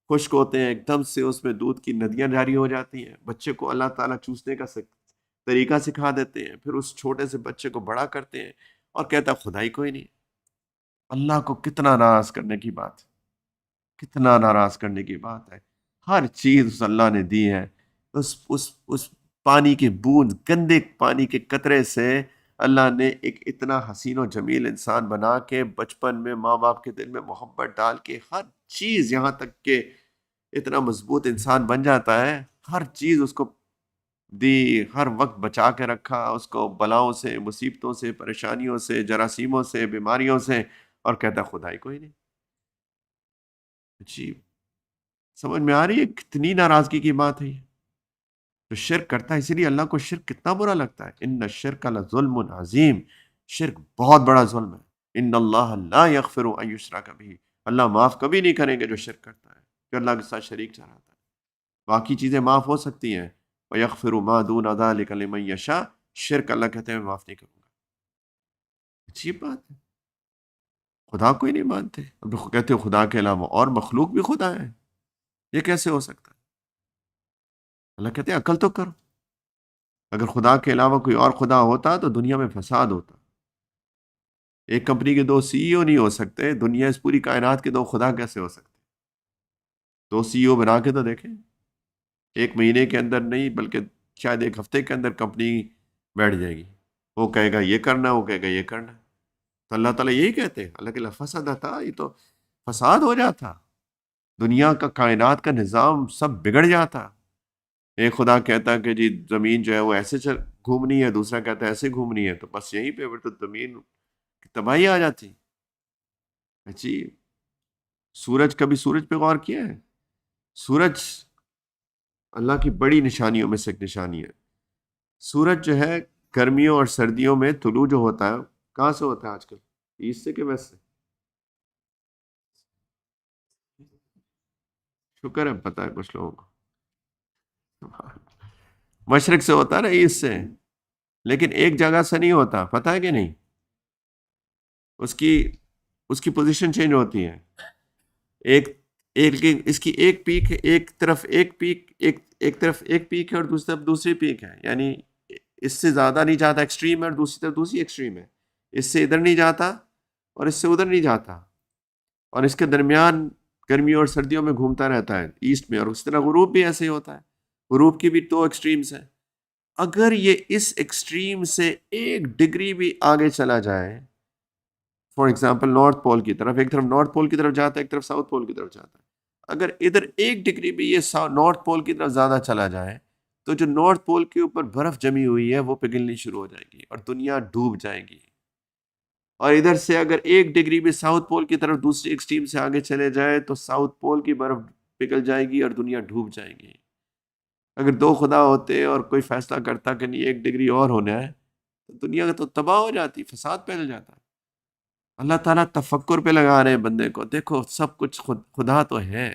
خشک ہوتے ہیں, ایک دم سے اس میں دودھ کی ندیاں جاری ہو جاتی ہیں. بچے کو اللہ تعالیٰ چوسنے کا طریقہ سکھا دیتے ہیں, پھر اس چھوٹے سے بچے کو بڑا کرتے ہیں, اور کہتا ہے خدائی کوئی نہیں. اللہ کو کتنا ناراض کرنے کی بات, کتنا ناراض کرنے کی بات ہے. ہر چیز اس اللہ نے دی ہے. اس پانی کی بوند, گندے پانی کے قطرے سے اللہ نے ایک اتنا حسین و جمیل انسان بنا کے, بچپن میں ماں باپ کے دل میں محبت ڈال کے, ہر چیز یہاں تک کہ اتنا مضبوط انسان بن جاتا ہے. ہر چیز اس کو دی, ہر وقت بچا کے رکھا اس کو بلاؤں سے, مصیبتوں سے, پریشانیوں سے, جراثیموں سے, بیماریوں سے, اور کہتا خدائی کوئی نہیں. عجیب. سمجھ میں آ رہی ہے کتنی ناراضگی کی بات ہے یہ؟ تو شرک کرتا ہے، اسی لیے اللہ کو شرک کتنا برا لگتا ہے. ان الشرک لظلم عظیم، شرک بہت بڑا ظلم ہے. ان اللہ لا یغفر ان یشرک بہ، اللہ معاف کبھی نہیں کریں گے جو شرک کرتا ہے، جو اللہ کے ساتھ شریک ٹھہراتا ہے. باقی چیزیں معاف ہو سکتی ہیں. وَيَغْفِرُ مَا دُونَ ذَلِكَ لِمَن یشاء، شرک اللہ کہتے ہیں میں معاف نہیں کروں گا. عجیب بات ہے، خدا کو ہی نہیں مانتے، اب کہتے ہو خدا کے علاوہ اور مخلوق بھی خدا ہے. یہ کیسے ہو سکتا ہے؟ اللہ کہتے ہیں عقل تو کرو. اگر خدا کے علاوہ کوئی اور خدا ہوتا تو دنیا میں فساد ہوتا. ایک کمپنی کے دو سی ای او نہیں ہو سکتے، دنیا اس پوری کائنات کے دو خدا کیسے ہو سکتے؟ دو سی ای او بنا کے تو دیکھیں، ایک مہینے کے اندر نہیں بلکہ شاید ایک ہفتے کے اندر کمپنی بیٹھ جائے گی. وہ کہے گا یہ کرنا ہے، وہ کہے گا یہ کرنا ہے. تو اللہ تعالیٰ یہی کہتے ہیں، اللہ کے لفظ تھا یہ تو فساد ہو جاتا، دنیا کا کائنات کا نظام سب بگڑ جاتا. ایک خدا کہتا ہے کہ جی زمین جو ہے وہ ایسے گھومنی ہے، دوسرا کہتا ہے ایسے گھومنی ہے، تو بس یہیں پہ پھر تو زمین کی تباہی آ جاتی. جی سورج، کبھی سورج پہ غور کیا ہے؟ سورج اللہ کی بڑی نشانیوں میں سے ایک نشانی ہے. سورج جو ہے گرمیوں اور سردیوں میں طلوع جو ہوتا ہے، کہاں سے ہوتا ہے آج کل؟ ایسٹ سے کہ ویسٹ سے؟ شکر ہے پتہ ہے کچھ لوگوں کو. مشرق سے ہوتا ہے نا، ایسٹ سے. لیکن ایک جگہ سے نہیں ہوتا، پتہ ہے کہ نہیں؟ اس کی اس کی پوزیشن چینج ہوتی ہے. ایک اس کی ایک پیک ہے، ایک طرف ایک پیک، ایک طرف ایک پیک ہے اور دوسری طرف دوسری پیک ہے. یعنی اس سے زیادہ نہیں جاتا ایکسٹریم ہے، اور دوسری طرف دوسری ایکسٹریم ہے. اس سے ادھر نہیں جاتا اور اس سے ادھر نہیں جاتا، اور اس کے درمیان گرمیوں اور سردیوں میں گھومتا رہتا ہے ایسٹ میں. اور اس طرح غروب بھی ایسے ہی ہوتا ہے، غروب کی بھی دو ایکسٹریمز ہیں. اگر یہ اس ایکسٹریم سے ایک ڈگری بھی آگے چلا جائے، فار ایگزامپل نارتھ پول کی طرف، ایک طرف نارتھ پول کی طرف جاتا ہے، ایک طرف ساؤتھ پول کی طرف جاتا ہے. اگر ادھر ایک ڈگری بھی یہ نارتھ پول کی طرف زیادہ چلا جائے تو جو نارتھ پول کے اوپر برف جمی ہوئی ہے وہ پگھلنی شروع ہو جائے گی اور دنیا ڈوب جائے گی. اور ادھر سے اگر ایک ڈگری بھی ساؤتھ پول کی طرف دوسری ایکسٹریم سے آگے چلے جائے تو ساؤتھ پول کی برف پگھل جائے گی اور دنیا ڈوب جائے گی. اگر دو خدا ہوتے اور کوئی فیصلہ کرتا کہ نہیں ایک ڈگری اور ہونا ہے تو دنیا تو تباہ ہو جاتی، فساد پھیل جاتا. اللہ تعالیٰ تفکر پہ لگا رہے ہیں بندے کو، دیکھو سب کچھ خدا تو ہے.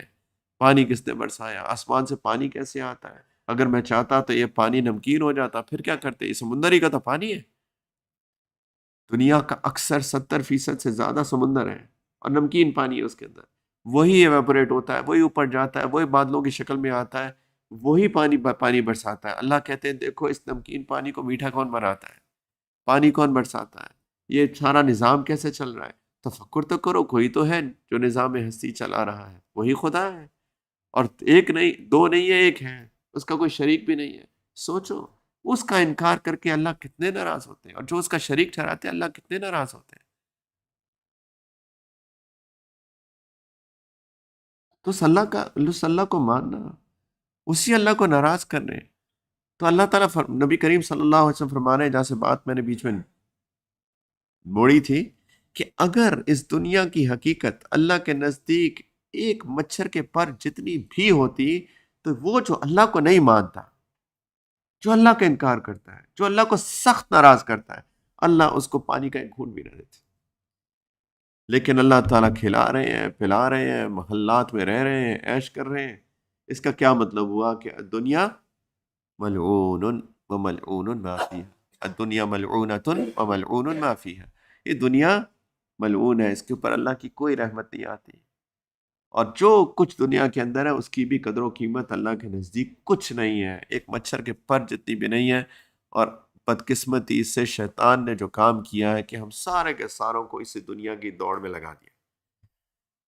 پانی کس نے برسایا؟ آسمان سے پانی کیسے آتا ہے؟ اگر میں چاہتا تو یہ پانی نمکین ہو جاتا، پھر کیا کرتے؟ یہ سمندر ہی کا تو پانی ہے. دنیا کا اکثر 70% سے زیادہ سمندر ہے اور نمکین پانی ہے اس کے اندر. وہی ایویپوریٹ ہوتا ہے، وہی اوپر جاتا ہے، وہی بادلوں کی شکل میں آتا ہے، وہی پانی برساتا ہے. اللہ کہتے ہیں دیکھو اس نمکین پانی کو میٹھا کون بناتا ہے؟ پانی کون برساتا ہے؟ یہ سارا نظام کیسے چل رہا ہے؟ تفکر تو کرو، کوئی تو ہے جو نظام ہستی چلا رہا ہے، وہی خدا ہے. اور ایک نہیں، دو نہیں ہے، ایک ہے، اس کا کوئی شریک بھی نہیں ہے. سوچو اس کا انکار کر کے اللہ کتنے ناراض ہوتے ہیں، اور جو اس کا شریک ٹھہراتے ہیں اللہ کتنے ناراض ہوتے ہیں. تو اس اللہ کو ماننا، اسی اللہ کو ناراض کرنے. تو اللہ تعالیٰ نبی کریم صلی اللہ علیہ وسلم فرما رہے ہیں، جہاں سے بات میں نے بیچ میں موڑی تھی، کہ اگر اس دنیا کی حقیقت اللہ کے نزدیک ایک مچھر کے پر جتنی بھی ہوتی تو وہ جو اللہ کو نہیں مانتا، جو اللہ کا انکار کرتا ہے، جو اللہ کو سخت ناراض کرتا ہے، اللہ اس کو پانی کا ایک گھونٹ بھی نہ دیتے. لیکن اللہ تعالیٰ کھلا رہے ہیں، پلا رہے ہیں، محلات میں رہ رہے ہیں، عیش کر رہے ہیں. اس کا کیا مطلب ہوا کہ دنیا ملعون وملعون ما فیہا، الدنیا ملعونۃ وملعون ما فیہا. یہ دنیا ملعون ہے، اس کے اوپر اللہ کی کوئی رحمت نہیں آتی. اور جو کچھ دنیا کے اندر ہے اس کی بھی قدر و قیمت اللہ کے نزدیک کچھ نہیں ہے، ایک مچھر کے پر جتنی بھی نہیں ہے. اور بدقسمتی سے شیطان نے جو کام کیا ہے کہ ہم سارے کے ساروں کو اسی دنیا کی دوڑ میں لگا دیا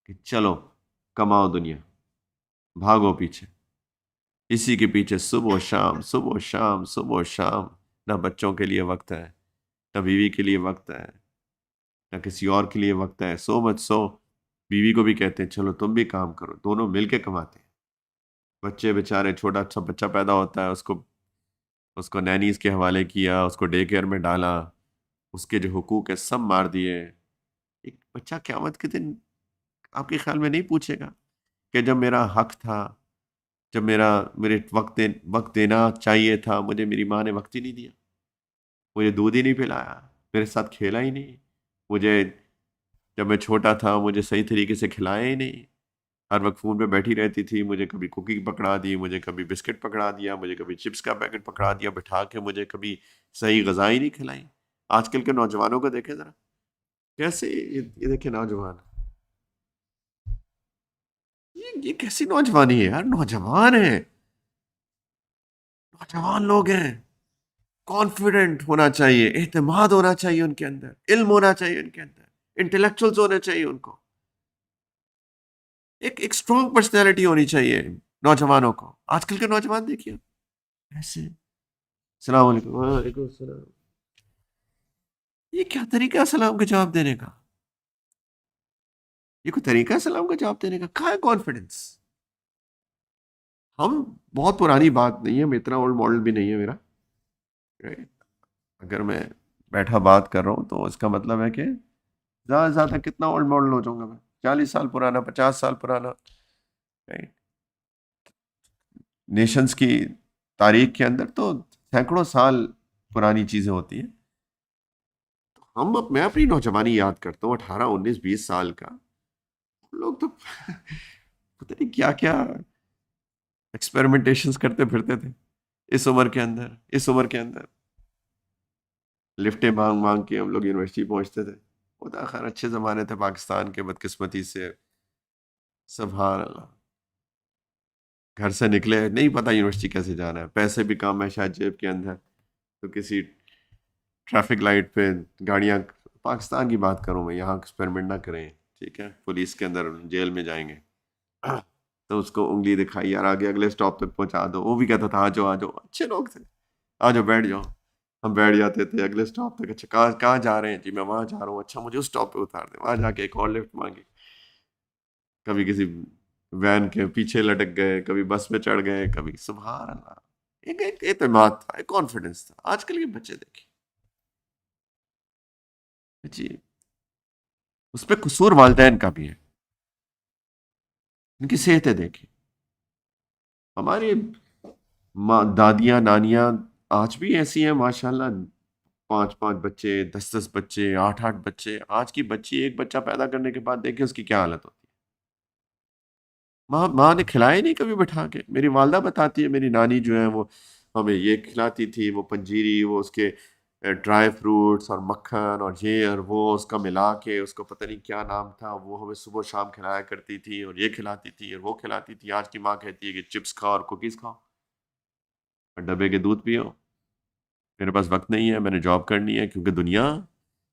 کہ چلو کماؤ دنیا، بھاگو پیچھے، اسی کے پیچھے صبح و شام، صبح و شام، صبح و شام. نہ بچوں کے لیے وقت ہے، نہ بیوی کے لیے وقت ہے، نہ کسی اور کے لیے وقت ہے. سو مت سو. بیوی کو بھی کہتے ہیں چلو تم بھی کام کرو، دونوں مل کے کماتے ہیں. بچے بیچارے، چھوٹا سا بچہ پیدا ہوتا ہے، اس کو نینیز کے حوالے کیا، اس کو ڈے کیئر میں ڈالا، اس کے جو حقوق ہے سب مار دیے. ایک بچہ قیامت کے دن آپ کے خیال میں نہیں پوچھے گا کہ جب میرا حق تھا جب میرے وقت دینا چاہیے تھا، مجھے میری ماں نے وقت ہی نہیں دیا، مجھے دودھ ہی نہیں پلایا، میرے ساتھ کھیلا ہی نہیں، مجھے جب میں چھوٹا تھا مجھے صحیح طریقے سے کھلایا ہی نہیں، ہر وقت فون پہ بیٹھی رہتی تھی، مجھے کبھی کوکنگ پکڑا دی، مجھے کبھی بسکٹ پکڑا دیا، مجھے کبھی چپس کا پیکٹ پکڑا دیا بٹھا کے، مجھے کبھی صحیح غذا ہی نہیں کھلائی۔ آج کل کے نوجوانوں کو دیکھیں ذرا، کیسے یہ دیکھیں نوجوان، یہ کیسی نوجوانی ہے یار، نوجوان ہیں، نوجوان لوگ ہیں، کانفیڈنٹ ہونا چاہیے، اعتماد ہونا چاہیے ان کے اندر، علم ہونا چاہیے ان کے اندر، انٹلیکچوئلز ہونے چاہیے ان کو، ایک اسٹرانگ پرسنالٹی ہونی چاہیے نوجوانوں کو۔ آج کل کے نوجوان دیکھیے ایسے، السلام علیکم، وعلیکم السلام، یہ کیا طریقہ ہے سلام کا جواب دینے کا؟ یہ کوئی طریقہ ہے سلام کا جواب دینے کا؟ کہاں ہے کانفیڈنس؟ ہم بہت پرانی بات نہیں ہے، میں اتنا اولڈ ماڈل بھی نہیں ہے میرا، right؟ اگر میں بیٹھا بات کر رہا ہوں تو اس کا مطلب ہے کہ زیادہ سے زیادہ کتنا اولڈ ماڈل ہو جاؤں گا میں؟ 40 سال پرانا، 50 سال پرانا، right؟ نیشنز کی تاریخ کے اندر تو سینکڑوں سال پرانی چیزیں ہوتی ہیں۔ میں اپنی نوجوانی یاد کرتا ہوں، 18 19 20 سال کا، ہم لوگ تو پتہ نہیں کیا کیا ایکسپیریمنٹیشنز کرتے پھرتے تھے اس عمر کے اندر لفٹیں مانگ مانگ کے ہم لوگ یونیورسٹی پہنچتے تھے۔ خدا خیر اچھے زمانے تھے پاکستان کے، بدقسمتی سے سبحان اللہ گھر سے نکلے نہیں پتہ یونیورسٹی کیسے جانا ہے، پیسے بھی کم ہے شاید جیب کے اندر، تو کسی ٹریفک لائٹ پہ گاڑیاں، پاکستان کی بات کروں میں، یہاں ایکسپیریمنٹ نہ کریں، ٹھیک ہے، پولیس کے اندر جیل میں جائیں گے، تو اس کو انگلی دکھائی، یار آگے اگلے اسٹاپ تک پہنچا دو، وہ بھی کہتا تھا آ جاؤ آ جاؤ، اچھے لوگ تھے، آ جاؤ بیٹھ جاؤ، ہم بیٹھ جاتے تھے اگلے اسٹاپ تک، اچھا کہاں کہاں جا رہے ہیں جی، میں وہاں جا رہا ہوں، اچھا مجھے اس اسٹاپ پہ اتار دیں، وہاں جا کے ایک اور لفٹ مانگی، کبھی کسی وین کے پیچھے لٹک گئے، کبھی بس پہ چڑھ گئے، کبھی سبحان اللہ، ایک اعتماد تھا، ایک کانفیڈنس تھا۔ آج کل کے بچے دیکھیں جی، اس پہ قصور والدین کا بھی ہے، ان کی صحتیں دیکھیں، ہماری دادیاں نانیاں آج بھی ایسی ہیں ماشاءاللہ، 5 5 بچے، 10 10 بچے، 8 8 بچے، آج کی بچی ایک بچہ پیدا کرنے کے بعد دیکھیں اس کی کیا حالت ہوتی ہے، ماں نے کھلایا ہی نہیں کبھی بٹھا کے۔ میری والدہ بتاتی ہے، میری نانی جو ہے وہ ہمیں یہ کھلاتی تھی، وہ پنجیری، وہ اس کے ڈرائی فروٹس اور مکھن اور یہ اور وہ اس کا ملا کے، اس کو پتہ نہیں کیا نام تھا، وہ ہمیں صبح و شام کھلایا کرتی تھی، اور یہ کھلاتی تھی اور وہ کھلاتی تھی۔ آج کی ماں کہتی ہے کہ چپس کھاؤ اور کوکیز کھاؤ اور ڈبے کے دودھ پیو، میرے پاس وقت نہیں ہے، میں نے جاب کرنی ہے، کیونکہ دنیا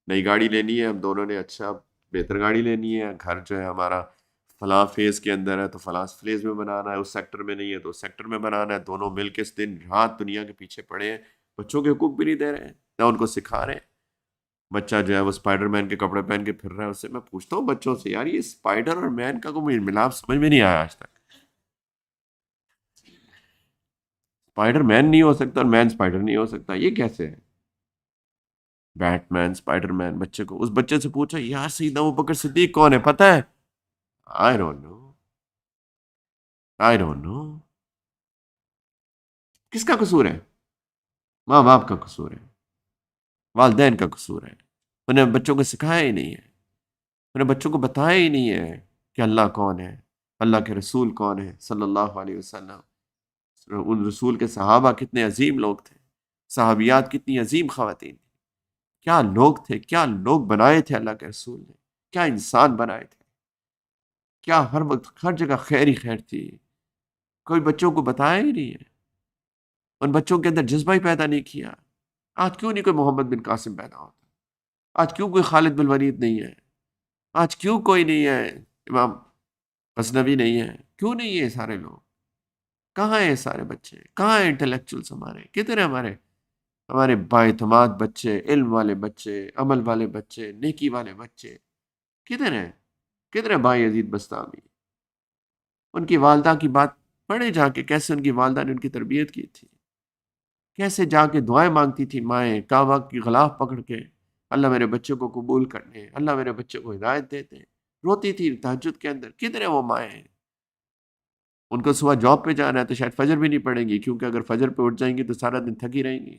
نئی گاڑی لینی ہے، ہم دونوں نے اچھا بہتر گاڑی لینی ہے، گھر جو ہے ہمارا فلاں فیز کے اندر ہے تو فلاں فیز میں بنانا ہے، اس سیکٹر میں نہیں ہے تو اس سیکٹر میں بنانا ہے، دونوں مل کے اس دن رات دنیا کے پیچھے پڑے ہیں، بچوں کے حقوق بھی نہیں دے رہے ہیں نہ ان کو سکھا رہے ہیں۔ بچہ جو ہے وہ اسپائڈر مین کے کپڑے پہن کے پھر رہا ہے، اس سے میں پوچھتا ہوں بچوں سے، یار یہ اسپائڈر اور مین کا کوئی ملاپ سمجھ میں نہیں آیا آج تک، اسپائڈر مین نہیں ہو سکتا اور مین اسپائڈر نہیں ہو سکتا، یہ کیسے ہے؟ بیٹ مین، اسپائڈر مین، بچے کو، اس بچے سے پوچھا یار سیدنا ابو بکر صدیق کون ہے پتہ ہے؟ I don't know, I don't know. کس کا قصور ہے؟ ماں باپ کا قصور ہے، والدین کا قصور ہے، انہیں بچوں کو سکھایا ہی نہیں ہے، انہیں بچوں کو بتایا ہی نہیں ہے کہ اللہ کون ہے، اللہ کے رسول کون ہے صلی اللہ علیہ وسلم، ان رسول کے صحابہ کتنے عظیم لوگ تھے، صحابیات کتنی عظیم خواتین تھیں، کیا لوگ تھے، کیا لوگ بنائے تھے اللہ کے رسول نے، کیا انسان بنائے تھے، کیا ہر وقت ہر جگہ خیر ہی خیر تھی، کوئی بچوں کو بتایا ہی نہیں ہے، ان بچوں کے اندر جذبہ ہی پیدا نہیں کیا۔ آج کیوں نہیں کوئی محمد بن قاسم پیدا ہوتا؟ آج کیوں کوئی خالد بن ولید نہیں ہے؟ آج کیوں کوئی نہیں ہے امام غزنوی نہیں ہے؟ کیوں نہیں ہے یہ سارے لوگ؟ کہاں ہیں یہ سارے بچے؟ کہاں ہیں انٹلیکچوئلس ہمارے؟ کدھر ہیں ہمارے بااعتماد بچے، علم والے بچے، عمل والے بچے، نیکی والے بچے؟ کدھر ہیں؟ کدھر ہے بھائی یزید بستامی؟ ان کی والدہ کی بات پڑھے جا کے، کیسے ان کی والدہ نے ان کی تربیت کی تھی، کیسے جا کے دعائیں مانگتی تھی مائیں کعبہ کی غلاف پکڑ کے، اللہ میرے بچے کو قبول کرنے، اللہ میرے بچے کو ہدایت دیتے، روتی تھی تہجد کے اندر۔ کدھر ہے وہ مائیں؟ ان کو صبح جاب پہ جانا ہے تو شاید فجر بھی نہیں پڑیں گی، کیونکہ اگر فجر پہ اٹھ جائیں گی تو سارا دن تھکی رہیں گی۔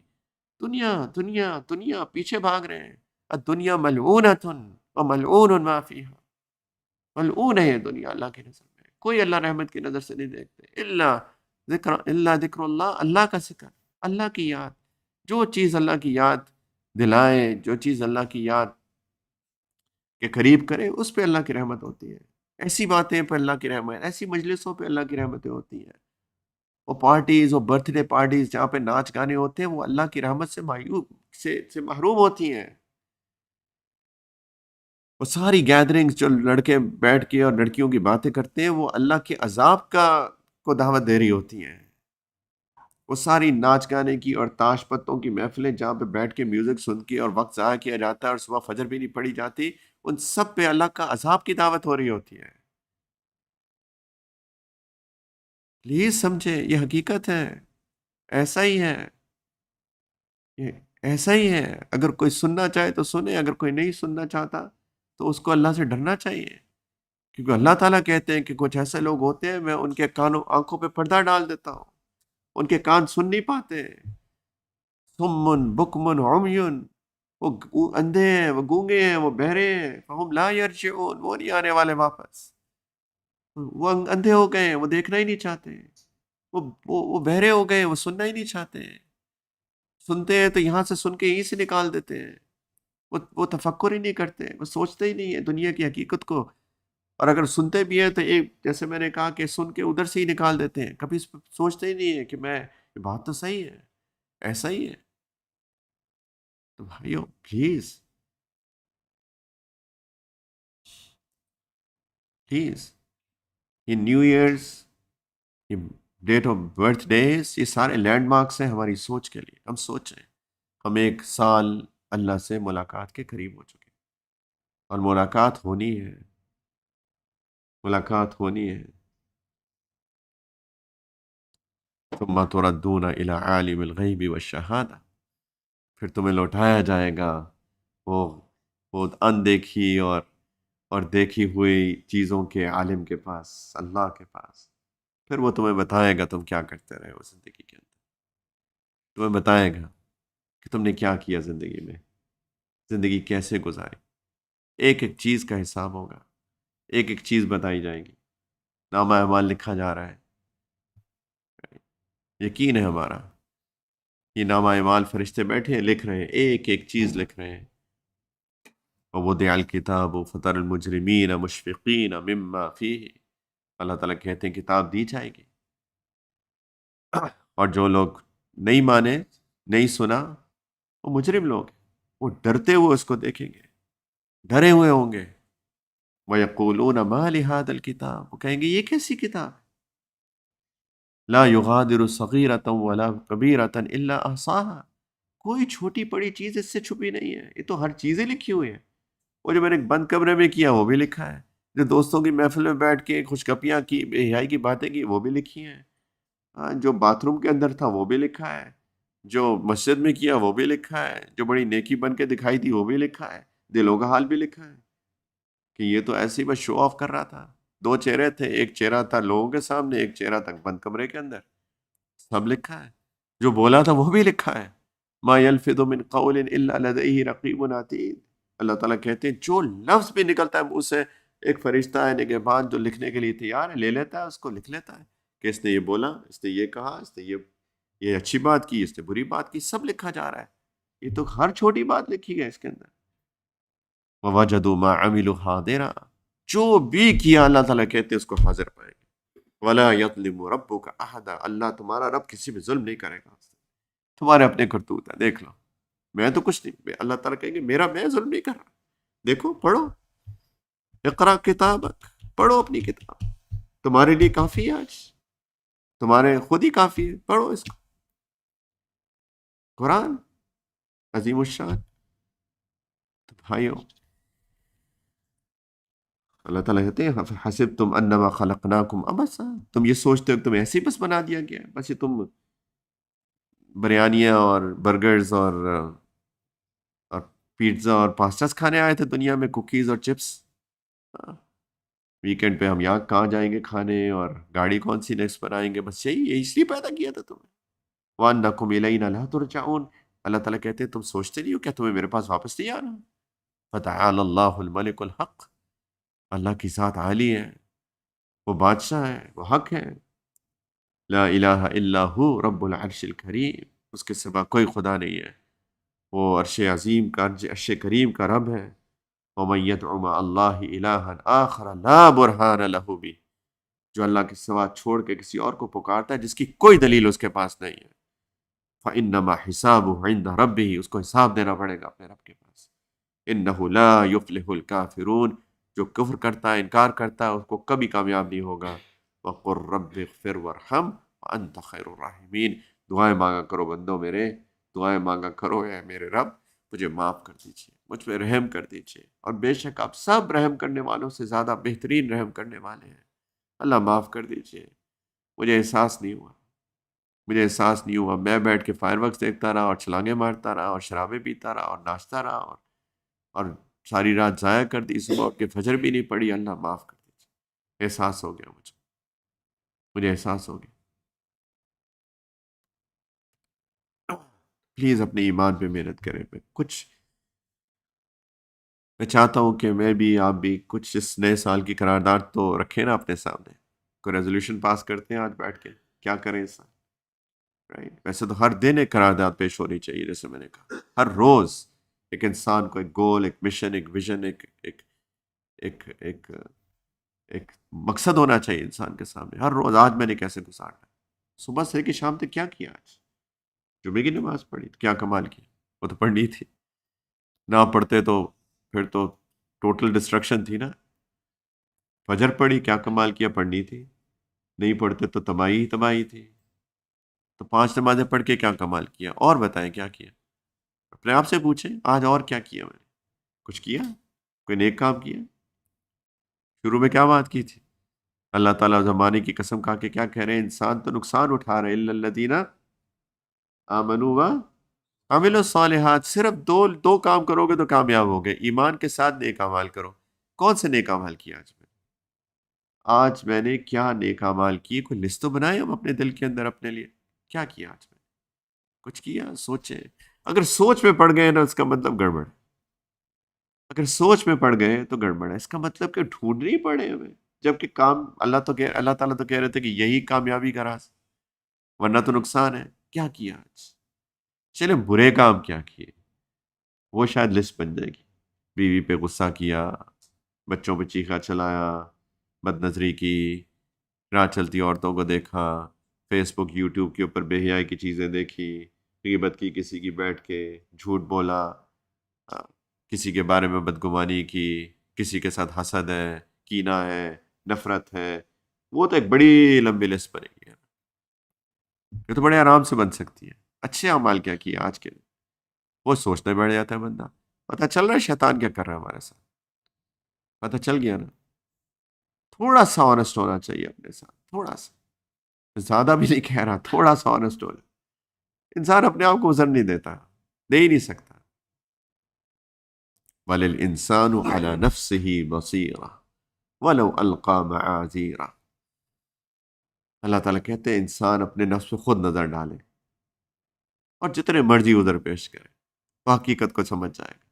دنیا دنیا دنیا پیچھے بھاگ رہے ہیں۔ الدنیا ملعونۃ وملعون ما فیہا، ملعون ہے یہ دنیا اللہ کی نظر میں، کوئی اللہ رحمت کی نظر سے نہیں دیکھتے۔ الا ذکر اللہ، اللہ کا ذکر، اللہ کی یاد، جو چیز اللہ کی یاد دلائے، جو چیز اللہ کی یاد کے قریب کرے، اس پہ اللہ کی رحمت ہوتی ہے۔ ایسی باتیں پہ اللہ کی رحمت، ایسی مجلسوں پہ اللہ کی رحمتیں ہوتی ہیں۔ وہ پارٹیز، وہ برتھ ڈے پارٹیز جہاں پہ ناچ گانے ہوتے ہیں، وہ اللہ کی رحمت سے سے محروم ہوتی ہیں۔ وہ ساری گیدرنگز جو لڑکے بیٹھ کے اور لڑکیوں کی باتیں کرتے ہیں، وہ اللہ کے عذاب کو دعوت دے رہی ہوتی ہیں۔ وہ ساری ناچ گانے کی اور تاش پتوں کی محفلیں جہاں پہ بیٹھ کے میوزک سن کے اور وقت ضائع کیا جاتا ہے اور صبح فجر بھی نہیں پڑھی جاتی، ان سب پہ اللہ کا عذاب کی دعوت ہو رہی ہوتی ہے۔ پلیز سمجھے، یہ حقیقت ہے، ایسا ہی ہے، یہ ایسا ہی ہے۔ اگر کوئی سننا چاہے تو سنے، اگر کوئی نہیں سننا چاہتا تو اس کو اللہ سے ڈرنا چاہیے، کیونکہ اللہ تعالیٰ کہتے ہیں کہ کچھ ایسے لوگ ہوتے ہیں، میں ان کے کانوں آنکھوں پہ پردہ ڈال دیتا ہوں، ان کے کان سن نہیں پاتے، سمن بکمن عمیون، وہ اندھے ہیں، وہ گونگے ہیں، وہ بہرے ہیں، فہم لا یرجعون، وہ نہیں آنے والے واپس، وہ اندھے ہو گئے ہیں، وہ دیکھنا ہی نہیں چاہتے، وہ بہرے ہو گئے، وہ سننا ہی نہیں چاہتے، سنتے ہیں تو یہاں سے سن کے یہیں سے نکال دیتے ہیں، وہ تفکر ہی نہیں کرتے، وہ سوچتے ہی نہیں ہے دنیا کی حقیقت کو، اور اگر سنتے بھی ہیں تو ایک جیسے میں نے کہا کہ سن کے ادھر سے ہی نکال دیتے ہیں، کبھی اس پہ سوچتے ہی نہیں ہے کہ یہ بات تو صحیح ہے، ایسا ہی ہے۔ تو بھائیو پلیز پلیز، یہ نیو ایئرز، یہ ڈیٹ آف برتھ ڈیز، یہ سارے لینڈ مارکس ہیں ہماری سوچ کے لیے۔ ہم سوچیں، ہم ایک سال اللہ سے ملاقات کے قریب ہو چکے ہیں، اور ملاقات ہونی ہے، ملاقات ہونی ہے۔ ثم تردون الی عالم الغیب والشہادہ، پھر تمہیں لوٹایا جائے گا وہ اندیکھی اور دیکھی ہوئی چیزوں کے عالم کے پاس، اللہ کے پاس، پھر وہ تمہیں بتائے گا تم کیا کرتے رہے ہو زندگی کے اندر، تمہیں بتائے گا کہ تم نے کیا کیا زندگی میں، زندگی کیسے گزاری، ایک ایک چیز کا حساب ہوگا، ایک ایک چیز بتائی جائے گی، نامہ اعمال لکھا جا رہا ہے، یقین ہے ہمارا، یہ نامہ اعمال فرشتے بیٹھے ہیں، لکھ رہے ہیں، ایک ایک چیز لکھ رہے ہیں۔ ووضع الکتاب فتر المجرمین مشفقین مما فیہ، اللہ تعالیٰ کہتے ہیں کتاب دی جائے گی، اور جو لوگ نہیں مانے، نہیں سنا، وہ مجرم لوگ ہیں، وہ ڈرتے ہوئے اس کو دیکھیں گے، ڈرے ہوئے ہوں گے۔ وَيَقُولُونَ مَا لِهَذَا الْكِتَابِ، وہ کہیں گے یہ کیسی کتاب، لا يغادر صغیرۃ ولا کبیرۃ الا احصاها، کوئی چھوٹی بڑی چیز اس سے چھپی نہیں ہے، یہ تو ہر چیزیں لکھی ہوئی ہیں، وہ جو میں نے بند کمرے میں کیا وہ بھی لکھا ہے، جو دوستوں کی محفل میں بیٹھ کے خوش گپیاں کی، بے حیائی کی باتیں کی، وہ بھی لکھی ہیں، ہاں، جو باتھ روم کے اندر تھا وہ بھی لکھا ہے، جو مسجد میں کیا وہ بھی لکھا ہے، جو بڑی نیکی بن کے دکھائی تھی وہ بھی لکھا ہے، دلوں کا حال بھی لکھا ہے، کہ یہ تو ایسے ہی بس شو آف کر رہا تھا، دو چہرے تھے، ایک چہرہ تھا لوگوں کے سامنے، ایک چہرہ تھا بند کمرے کے اندر، سب لکھا ہے، جو بولا تھا وہ بھی لکھا ہے، ما یلفظ من قول الا لدیہ رقیب عتید، اللہ تعالیٰ کہتے ہیں جو لفظ بھی نکلتا ہے منہ سے، ایک فرشتہ ہے نگہبان جو لکھنے کے لیے تیار ہے، لے لیتا ہے اس کو، لکھ لیتا ہے کہ اس نے یہ بولا، اس نے یہ کہا، اس نے یہ اچھی بات کی، اس نے بری بات کی، سب لکھا جا رہا ہے، یہ تو ہر چھوٹی بات لکھی ہے اس کے اندر۔ وَوَجَدُوا مَا عَمِلُوا حَاضِرًا، جو بھی کیا اللہ تعالیٰ کہتے ہیں اس کو حاضر پائے گے، وَلَا يَظْلِمُ رَبُّكَ أَحَدًا، اللہ تمہارا رب کسی پہ ظلم نہیں کرے گا، تمہارے اپنے کرتوت ہیں، دیکھ لو، میں تو کچھ نہیں، اللہ تعالیٰ کہیں گے میں ظلم نہیں کر رہا، دیکھو پڑھو، اقرا کتابک، پڑھو اپنی کتاب، تمہارے لیے کافی ہے آج، تمہارے خود ہی کافی ہے، پڑھو اس کو، قرآن عظیم الشان۔ تو بھائیو، اللہ تعالیٰ کہتے ہیں حسبتم انما خلقناکم عبثا، تم یہ سوچتے ہو کہ تمہیں ایسے ہی بس بنا دیا گیا ہے، بس یہ تم بریانیاں اور برگرز اور پیزا اور پاسٹاز کھانے آئے تھے دنیا میں، کوکیز اور چپس، ویکینڈ پہ ہم یہاں کہاں جائیں گے کھانے، اور گاڑی کون سی نیکسٹ پر آئیں گے، بس یہی اس لیے پیدا کیا تھا تمہیں۔ وَأَنَّكُمْ إِلَيْنَا لَا تُرْجَعُونَ، اللہ تعالیٰ کہتے ہیں تم سوچتے نہیں ہو کیا تمہیں میرے پاس واپس نہیں آنا؟ فَتَعَالَى اللَّهُ الْمَلِكُ الْحَقُّ، اللہ کی ذات عالی ہے، وہ بادشاہ ہے، وہ حق ہے۔ لا الہ الا ہو رب العرش الکریم، اس کے سوا کوئی خدا نہیں ہے، وہ عرش عظیم کا، عرش کریم کا رب ہے۔ وَمَن يَدْعُ مَعَ اللَّهِ إِلَٰهًا آخَرَ لَا بُرْهَانَ لَهُ بِهِ، جو اللہ کے سوا چھوڑ کے کسی اور کو پکارتا ہے جس کی کوئی دلیل اس کے پاس نہیں ہے، فَإِنَّمَا حِسَابُهُ عِندَ رَبِّهِ، اس کو حساب دینا پڑے گا اپنے رب کے پاس۔ إِنَّهُ لَا يُفْلِحُ الْكَافِرُونَ، جو کفر کرتا ہے، انکار کرتا ہے، اس کو کبھی کامیاب نہیں ہوگا۔ وَقُلْ رَبِّ اغْفِرْ وَارْحَمْ وَأَنْتَ خَيْرُ الرَّاحِمِينَ، دعائیں مانگا کرو بندوں میرے، دعائیں مانگا کرو اے میرے رب مجھے معاف کر دیجیے، مجھ پہ رحم کر دیجیے، اور بے شک آپ سب رحم کرنے والوں سے زیادہ بہترین رحم کرنے والے ہیں۔ اللہ معاف کر دیجیے، مجھے احساس نہیں ہوا، مجھے احساس نہیں ہوا، میں بیٹھ کے فائر ورکس دیکھتا رہا اور چھلانگیں مارتا رہا اور شرابیں پیتا رہا اور ناچتا رہا، اور ساری رات ضائع کر دی، صبح اٹھ کے فجر بھی نہیں پڑی۔ اللہ معاف کر دیجیے، احساس ہو گیا مجھے احساس ہو گیا۔ پلیز اپنے ایمان پہ محنت کریں۔ میں چاہتا ہوں کہ میں بھی، آپ بھی کچھ اس نئے سال کی قرارداد تو رکھیں نا اپنے سامنے، کوئی ریزولوشن پاس کرتے ہیں آج بیٹھ کے، کیا کریں اس سال، رائٹ؟ ویسے تو ہر دن ایک قرارداد پیش ہونی چاہیے، جیسے میں نے کہا ہر روز ایک انسان کو ایک گول، ایک مشن، ایک ویژن، ایک ایک ایک ایک ایک مقصد ہونا چاہیے انسان کے سامنے ہر روز۔ آج میں نے کیسے گزارنا، صبح سے لے کے شام تک کیا کیا، آج جمعے کی نماز پڑھی تو کیا کمال کی، وہ تو پڑھنی تھی، نہ پڑھتے تو پھر تو ٹوٹل ڈسٹرکشن تھی نا۔ فجر پڑھی، کیا کمال کیا، پڑھنی تھی، نہیں پڑھتے تو تباہی ہی تباہی تھی۔ تو 5 نمازیں پڑھ کے کیا کمال کیا، اور بتائیں کیا کیا، اپنے آپ سے پوچھیں آج اور کیا کیا میں نے، کچھ کیا، کوئی نیک کام کیا؟ شروع میں کیا بات کی تھی؟ اللہ تعالیٰ زمانے کی قسم کھا کے کیا کہہ رہے ہیں، انسان تو نقصان اٹھا رہے ہیں، الا الذین آمنوا وعملوا الصالحات، صرف دو کام کرو گے تو کامیاب ہوگے، ایمان کے ساتھ نیک اعمال کرو۔ کون سے نیک اعمال کیا آج میں نے کیا نیک اعمال کیے، کوئی لسٹ تو بنائے ہم اپنے دل کے اندر اپنے لیے، کیا کیا آج میں نے؟ کچھ کیا؟ سوچیں، اگر سوچ میں پڑ گئے نا اس کا مطلب گڑبڑ ہے، اگر سوچ میں پڑ گئے تو گڑبڑ ہے، اس کا مطلب کہ ڈھونڈ نہیں پڑے ہمیں، جبکہ کام اللہ تعالیٰ تو کہہ رہے تھے کہ یہی کامیابی کا راز، ورنہ تو نقصان ہے۔ کیا کیا آج؟ چلے برے کام کیا کیے، وہ شاید لسٹ بن جائے گی، بیوی پہ غصہ کیا، بچوں پہ چیخا چلایا، بد نظری کی، راہ چلتی عورتوں کو دیکھا، فیس بک یوٹیوب کے اوپر بے حیائی کی چیزیں دیکھی، غیبت کی کسی کی بیٹھ کے، جھوٹ بولا، آ، کسی کے بارے میں بدگمانی کی، کسی کے ساتھ حسد ہے، کینہ ہے، نفرت ہے، وہ تو ایک بڑی لمبی لسٹ بنے گی، یہ تو بڑے آرام سے بن سکتی ہے۔ اچھے اعمال کیا کیے آج کے دن، وہ سوچنے بیٹھ جاتا ہے بندہ، پتہ چل رہا ہے شیطان کیا کر رہا ہے ہمارے ساتھ، پتہ چل گیا نا۔ تھوڑا سا آنےسٹ ہونا چاہیے اپنے ساتھ، تھوڑا سا، زیادہ بھی نہیں کہہ رہا، تھوڑا سا آنےسٹ ہو جائے۔ انسان اپنے آپ کو عذر نہیں دیتا، دے ہی نہیں سکتا۔ وَلِلْإِنسَانُ عَلَى نَفْسِهِ بَصِيرَةٌ وَلَوْ أَلْقَى مَعَاذِيرَهُ، اللہ تعالیٰ کہتے ہیں انسان اپنے نفس پہ خود نظر ڈالے اور جتنے مرضی عذر پیش کرے، وہ حقیقت کو سمجھ جائے گا۔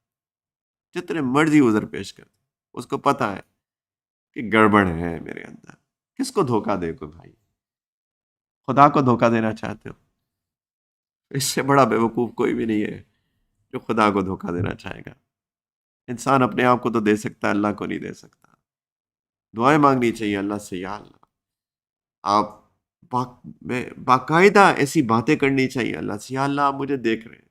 جتنے مرضی عذر پیش کرے، اس کو پتہ ہے کہ گڑبڑ ہے میرے اندر۔ کس کو دھوکہ دے کو بھائی، خدا کو دھوکہ دینا چاہتے ہو؟ اس سے بڑا بیوقوف کوئی بھی نہیں ہے جو خدا کو دھوکہ دینا چاہے گا۔ انسان اپنے آپ کو تو دے سکتا ہے، اللہ کو نہیں دے سکتا۔ دعائیں مانگنی چاہیے اللہ سے، یا اللہ آپ باقاعدہ ایسی باتیں کرنی چاہیے اللہ سے، یا اللہ آپ مجھے دیکھ رہے ہیں،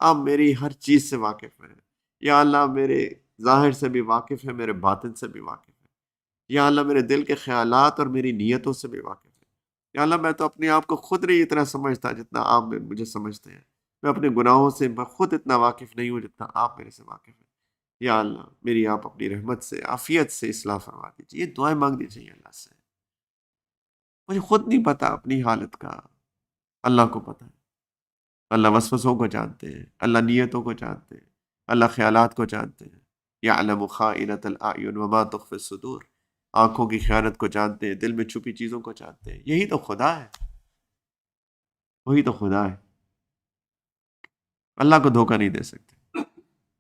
آپ میری ہر چیز سے واقف ہیں، یا اللہ میرے ظاہر سے بھی واقف ہے، میرے باطن سے بھی واقف ہے، یا اللہ میرے دل کے خیالات اور میری نیتوں سے بھی واقف ہے، یا اللہ میں تو اپنے آپ کو خود نہیں اتنا سمجھتا جتنا آپ مجھے سمجھتے ہیں، میں اپنے گناہوں سے میں خود اتنا واقف نہیں ہوں جتنا آپ میرے سے واقف ہیں، یا اللہ میری آپ اپنی رحمت سے، عافیت سے اصلاح فرما دیجیے۔ یہ دعائیں مانگنی چاہیے اللہ سے۔ مجھے خود نہیں پتا اپنی حالت کا، اللہ کو پتا ہے، اللہ وسوسوں کو جانتے ہیں، اللہ نیتوں کو جانتے ہیں، اللہ خیالات کو جانتے ہیں۔ یعلم خائنۃ الاعین وما تخفی الصدور، آنکھوں کی خیانت کو جانتے ہیں، دل میں چھپی چیزوں کو جانتے ہیں. یہی تو خدا ہے، وہی تو خدا ہے. اللہ کو دھوکہ نہیں دے سکتے.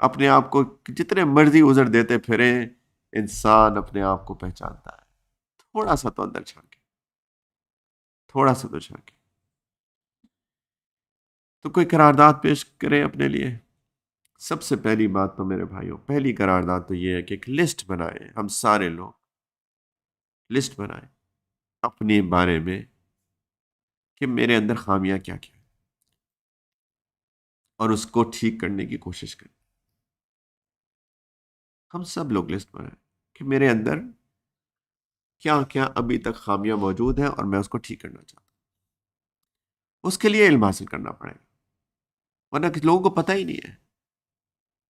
اپنے آپ کو جتنے مرضی عذر دیتے پھریں، انسان اپنے آپ کو پہچانتا ہے. تھوڑا سا تو اندر جھانکے، تھوڑا سا تو جھانکے. تو کوئی قرارداد پیش کریں اپنے لیے. سب سے پہلی بات تو میرے بھائیوں، پہلی قرارداد تو یہ ہے کہ ایک لسٹ بنائیں. ہم سارے لوگ لسٹ بنائیں اپنے بارے میں کہ میرے اندر خامیاں کیا کیا ہیں، اور اس کو ٹھیک کرنے کی کوشش کریں. ہم سب لوگ لسٹ بنائیں کہ میرے اندر کیا کیا ابھی تک خامیاں موجود ہیں اور میں اس کو ٹھیک کرنا چاہتا ہوں. اس کے لیے علم حاصل کرنا پڑے گا، ورنہ کہ لوگوں کو پتہ ہی نہیں ہے.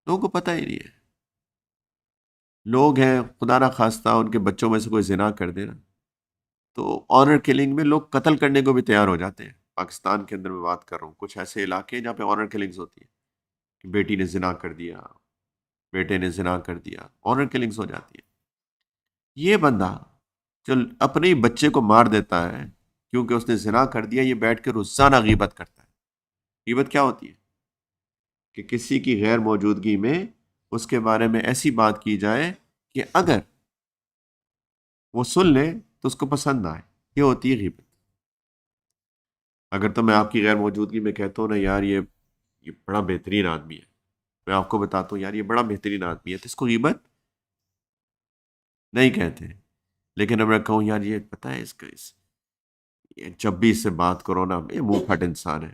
لوگوں کو پتہ ہی نہیں ہے. لوگ ہیں خدا نہ خواستہ ان کے بچوں میں سے کوئی زنا کر دے نا، تو آنر کلنگ میں لوگ قتل کرنے کو بھی تیار ہو جاتے ہیں. پاکستان کے اندر میں بات کر رہا ہوں، کچھ ایسے علاقے ہیں جہاں پہ آنر کلنگز ہوتی ہیں کہ بیٹی نے زنا کر دیا، بیٹے نے زنا کر دیا، آنر کلنگز ہو جاتی ہے. یہ بندہ جو اپنے ہی بچے کو مار دیتا ہے کیونکہ اس نے زنا کر دیا، یہ بیٹھ کے روزانہ غیبت کرتا ہے. غیبت کیا ہوتی ہے؟ کہ کسی کی غیر موجودگی میں اس کے بارے میں ایسی بات کی جائے کہ اگر وہ سن لے تو اس کو پسند نہ آئے. یہ ہوتی ہے غیبت. اگر تو میں آپ کی غیر موجودگی میں کہتا ہوں نا یار یہ بڑا بہترین آدمی ہے، میں آپ کو بتاتا ہوں یار یہ بڑا بہترین آدمی ہے، تو اس کو غیبت نہیں کہتے. لیکن اب میں کہوں یار یہ پتہ ہے یہ جب بھی اس سے بات کرو نا یہ منہ پھٹ انسان ہے،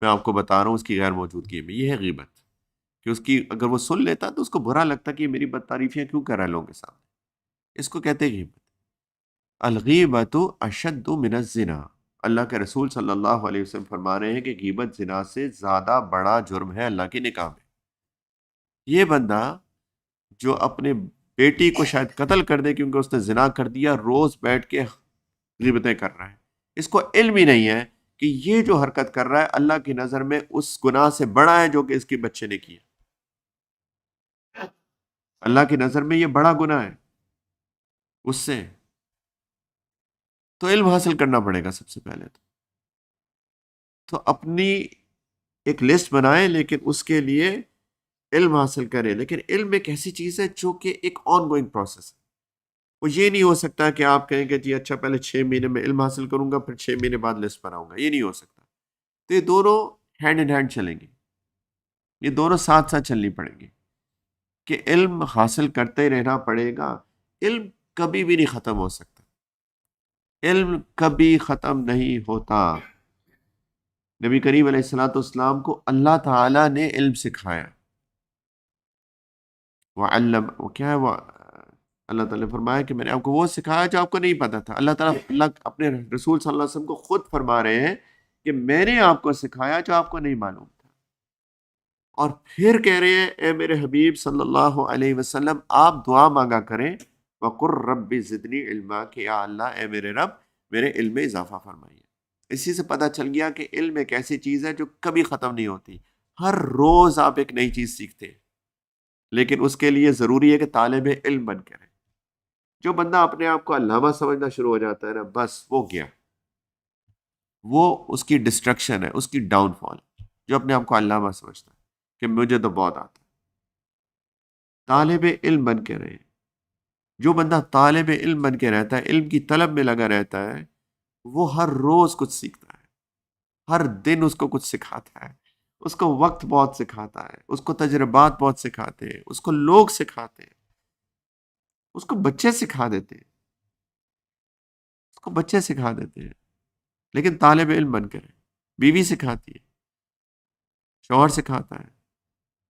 میں آپ کو بتا رہا ہوں اس کی غیر موجودگی میں، یہ ہے غیبت. کہ اس کی اگر وہ سن لیتا تو اس کو برا لگتا کہ یہ میری بد تعریفیاں کیوں کر رہا ہے لوگوں کے سامنے. اس کو کہتے ہیں غیبت. الغیبت اشد من الزنا. اللہ کے رسول صلی اللہ علیہ وسلم فرما رہے ہیں کہ غیبت زنا سے زیادہ بڑا جرم ہے اللہ کی نگاہ میں. یہ بندہ جو اپنے بیٹی کو شاید قتل کر دے کیونکہ اس نے زنا کر دیا، روز بیٹھ کے غیبتیں کر رہا ہے. اس کو علم ہی نہیں ہے کہ یہ جو حرکت کر رہا ہے اللہ کی نظر میں اس گناہ سے بڑا ہے جو کہ اس کے بچے نے کیا. اللہ کی نظر میں یہ بڑا گناہ ہے اس سے. تو علم حاصل کرنا پڑے گا سب سے پہلے. تو اپنی ایک لسٹ بنائیں، لیکن اس کے لیے علم حاصل کریں. لیکن علم ایک ایسی چیز ہے جو کہ ایک آن گوئنگ پروسیس ہے. وہ یہ نہیں ہو سکتا کہ آپ کہیں کہ جی اچھا پہلے 6 مہینے میں علم حاصل کروں گا پھر 6 مہینے بعد لسٹ بناؤں گا. یہ نہیں ہو سکتا. تو یہ دونوں ہینڈ ان ہینڈ چلیں گے، یہ دونوں ساتھ ساتھ چلنی پڑیں گی کہ علم حاصل کرتے ہی رہنا پڑے گا. علم کبھی بھی نہیں ختم ہو سکتا. علم کبھی ختم نہیں ہوتا. نبی کریم علیہ الصلوۃ والسلام کو اللہ تعالیٰ نے علم سکھایا. وہ کیا ہے وہ اللہ تعالیٰ نے فرمایا کہ میں نے آپ کو وہ سکھایا جو آپ کو نہیں پتا تھا. اللہ تعالیٰ اپنے رسول صلی اللہ علیہ وسلم کو خود فرما رہے ہیں کہ میں نے آپ کو سکھایا جو آپ کو نہیں معلوم تھا. اور پھر کہہ رہے ہیں اے میرے حبیب صلی اللہ علیہ وسلم آپ دعا مانگا کریں وَقُرْ رَبِّ زِدْنِی عِلْمًا کہ یا اللہ اے میرے رب میرے علم میں اضافہ فرمائیے. اسی سے پتہ چل گیا کہ علم ایک ایسی چیز ہے جو کبھی ختم نہیں ہوتی. ہر روز آپ ایک نئی چیز سیکھتے ہیں، لیکن اس کے لیے ضروری ہے کہ طالب علم بن کے رہیں. جو بندہ اپنے آپ کو علامہ سمجھنا شروع ہو جاتا ہے نا، بس وہ گیا. وہ اس کی ڈسٹرکشن ہے، اس کی ڈاؤن فال. جو اپنے آپ کو علامہ سمجھتا ہے کہ مجھے تو بہت آتا ہے. طالب علم بن کے رہے. جو بندہ طالب علم بن کے رہتا ہے، علم کی طلب میں لگا رہتا ہے، وہ ہر روز کچھ سیکھتا ہے. ہر دن اس کو کچھ سکھاتا ہے. اس کو وقت بہت سکھاتا ہے، اس کو تجربات بہت سکھاتے ہیں، اس کو لوگ سکھاتے ہیں، اس کو بچے سکھا دیتے ہیں، اس کو بچے سکھا دیتے ہیں. لیکن طالب علم بن کر بیوی سکھاتی ہے، شوہر سکھاتا ہے،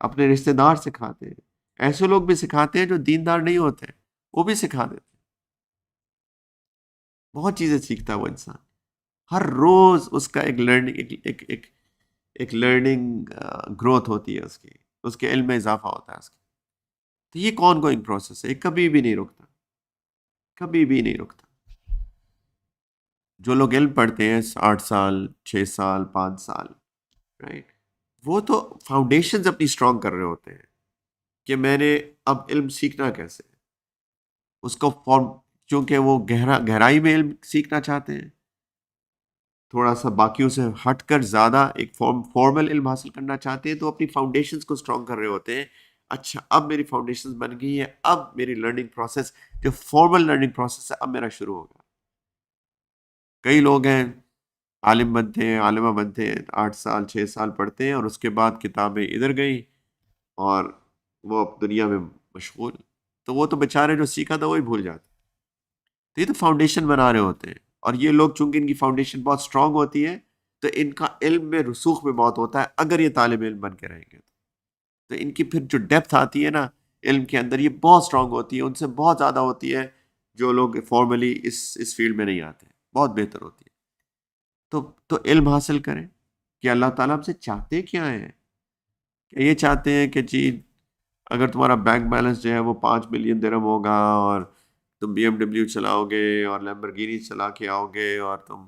اپنے رشتہ دار سکھاتے ہیں. ایسے لوگ بھی سکھاتے ہیں جو دیندار نہیں ہوتے، وہ بھی سکھا دیتے ہیں. بہت چیزیں سیکھتا ہے وہ انسان. ہر روز اس کا ایک لرننگ ایک لرننگ گروتھ ہوتی ہے، اس کے علم میں اضافہ ہوتا ہے اس کے. تو یہ کون گوئنگ پروسیس ہے، یہ کبھی بھی نہیں رکتا، کبھی بھی نہیں رکتا. جو لوگ علم پڑھتے ہیں 8 سال 6 سال 5 سال رائٹ، وہ تو فاؤنڈیشنز اپنی اسٹرانگ کر رہے ہوتے ہیں کہ میں نے اب علم سیکھنا کیسے. اس کو چونکہ وہ گہرائی میں علم سیکھنا چاہتے ہیں، تھوڑا سا باقیوں سے ہٹ کر زیادہ ایک فارمل علم حاصل کرنا چاہتے ہیں، تو اپنی فاؤنڈیشنز کو اسٹرانگ کر رہے ہوتے ہیں. اچھا اب میری فاؤنڈیشنز بن گئی ہے، اب میری لرننگ پروسیس جو فارمل لرننگ پروسیس ہے اب میرا شروع ہوگا. کئی لوگ ہیں عالم بنتے ہیں، عالمہ بنتے ہیں، 8 سال 6 سال پڑھتے ہیں اور اس کے بعد کتابیں ادھر گئی اور وہ اب دنیا میں مشغول. تو وہ تو بیچارے جو سیکھا تھا وہی بھول جاتے. تو یہ تو فاؤنڈیشن بنا رہے ہوتے ہیں، اور یہ لوگ چونکہ ان کی فاؤنڈیشن بہت اسٹرانگ ہوتی ہے تو ان کا علم میں رسوخ بھی بہت ہوتا ہے اگر یہ طالب علم بن کے رہیں گے. تو ان کی پھر جو ڈیپتھ آتی ہے نا علم کے اندر، یہ بہت اسٹرانگ ہوتی ہے، ان سے بہت زیادہ ہوتی ہے جو لوگ فارملی اس فیلڈ میں نہیں آتے، بہت بہتر ہوتی ہے. تو علم حاصل کریں کہ اللہ تعالیٰ ہم سے چاہتے کیا ہیں. کہ یہ چاہتے ہیں کہ جی اگر تمہارا بینک بیلنس جو ہے وہ 5 ملین درہم ہوگا اور تم بی ایم ڈبلیو چلاؤ گے اور لیمبرگینی چلا کے آؤ گے اور تم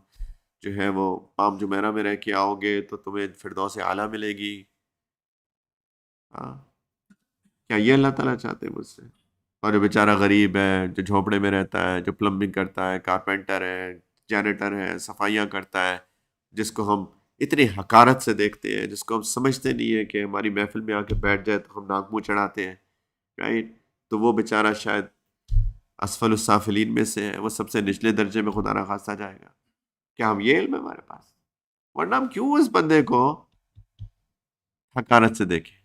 جو ہے وہ پام جمیرہ میں رہ کے آؤ گے تو تمہیں فردوس اعلیٰ ملے گی. ہاں، کیا یہ اللہ تعالیٰ چاہتے ہیں مجھ سے؟ اور جو بیچارہ غریب ہے، جو جھونپڑے میں رہتا ہے، جو پلمبنگ کرتا ہے، کارپینٹر ہے، جینیٹر ہے، صفائیاں کرتا ہے، جس کو ہم اتنی حقارت سے دیکھتے ہیں، جس کو ہم سمجھتے نہیں ہیں کہ ہماری محفل میں آ کے بیٹھ جائے تو ہم ناک منہ چڑھاتے ہیں، رائٹ؟ تو وہ بیچارہ شاید اسفل السافلین میں سے ہے، وہ سب سے نچلے درجے میں خدا نخواستہ جائے گا. کیا ہم یہ علم ہے ہمارے پاس؟ ورنہ ہم کیوں اس بندے کو حقارت سے دیکھیں؟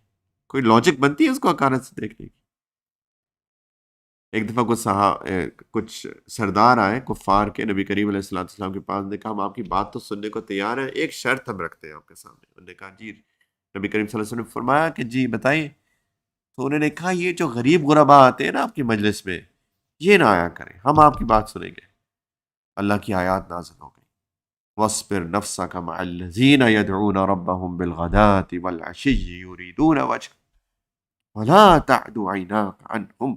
کوئی لاجک بنتی ہے اس کو حقارت سے دیکھنے کی؟ ایک دفعہ کچھ سردار آئے کفار کے نبی کریم علیہ الصلوۃ والسلام کے پاس، نے کہا ہم آپ کی بات تو سننے کو تیار ہیں، ایک شرط ہم رکھتے ہیں آپ کے سامنے. انہوں نے کہا جی. نبی کریم صلی اللہ علیہ وسلم نے فرمایا کہ جی بتائیے. تو انہوں نے کہا یہ جو غریب غربا آتے ہیں نا آپ کی مجلس میں، یہ نہ آیا کریں، ہم آپ کی بات سنیں گے. اللہ کی آیات نازل ہو گئی، وَاصْبِرْ نَفْسَكَ مَعَ الَّذِينَ يَدْعُونَ رَبَّهُمْ بِالْغَدَاةِ وَالْعَشِيِّ يُرِيدُونَ وَجْهَهُ وَلَا تَعْدُ عَيْنَاكَ عَنْهُمْ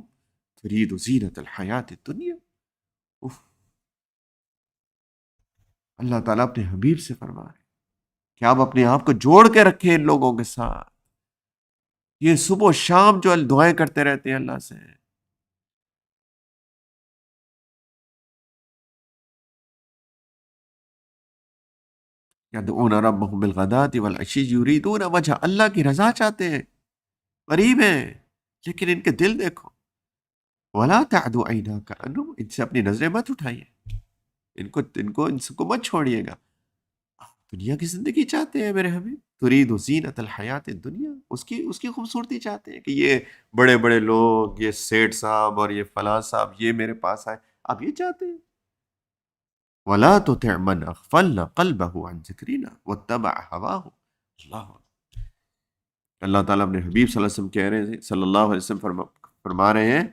تُرِيدُ زِينَةَ الْحَيَاةِ الدُّنْيَا. اف، اللہ تعالیٰ اپنے حبیب سے فرما رہے ہیں کہ آپ اپنے آپ کو جوڑ کے رکھیں ان لوگوں کے ساتھ. یہ صبح و شام جو دعائیں کرتے رہتے ہیں اللہ سے. يَدْعُونَ رَبَّهُمْ بِالْغَدَاةِ وَالْعَشِيِّ يُرِيدُونَ وَجْهَهُ، اللہ کی رضا چاہتے ہیں، قریب ہیں، لیکن ان کے دل دیکھو. وَلَا تَعْدُ عَيْنَاكَ عَنْهُمْ، ان سے اپنی نظریں مت اٹھائیے، ان کو مت چھوڑیے گا. دنیا کی زندگی چاہتے ہیں میرے حبیب. ترید زینت الحیات الدنیا، اس کی خوبصورتی چاہتے ہیں کہ یہ بڑے بڑے لوگ، یہ سیٹھ صاحب اور یہ فلاں صاحب یہ میرے پاس آئے. آپ یہ چاہتے ہیں؟ وَلَا تُطِعْ مَنْ أَغْفَلْنَا قَلْبَهُ عَنْ ذِكْرِنَا وَاتَّبَعَ هَوَاهُ. اللہ تعالیٰ اپنے حبیب صلی اللہ علیہ وسلم کہہ رہے ہیں، صلی اللہ علیہ وسلم فرما رہے ہیں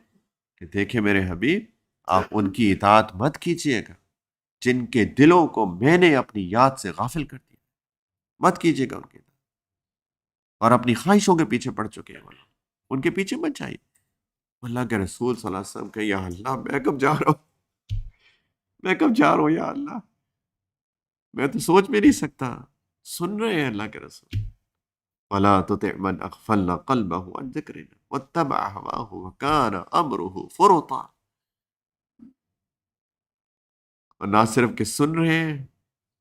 کہ دیکھیں میرے حبیب، آپ ان کی اطاعت مت کیجیے گا جن کے دلوں کو میں نے اپنی یاد سے غافل کر دیا. مت کیجیے گا ان کے، اور اپنی خواہشوں کے پیچھے پڑ چکے ہیں وہ لوگ، ان کے پیچھے مت جائیے. اللہ کے رسول صلی اللہ علیہ وسلم کہ یا اللہ میں کب جا رہا ہوں، میں کب جا رہا ہوں یا اللہ، میں تو سوچ بھی نہیں سکتا. سن رہے ہیں اللہ کے رسول. وَلَا تُطِعْ مَنْ أَغْفَلْنَا قَلْبَهُ عَنْ ذِكْرِنَا وَاتَّبَعَ هَوَاهُ وَكَانَ أَمْرُهُ فُرُطًا. اور نہ صرف کہ سن رہے ہیں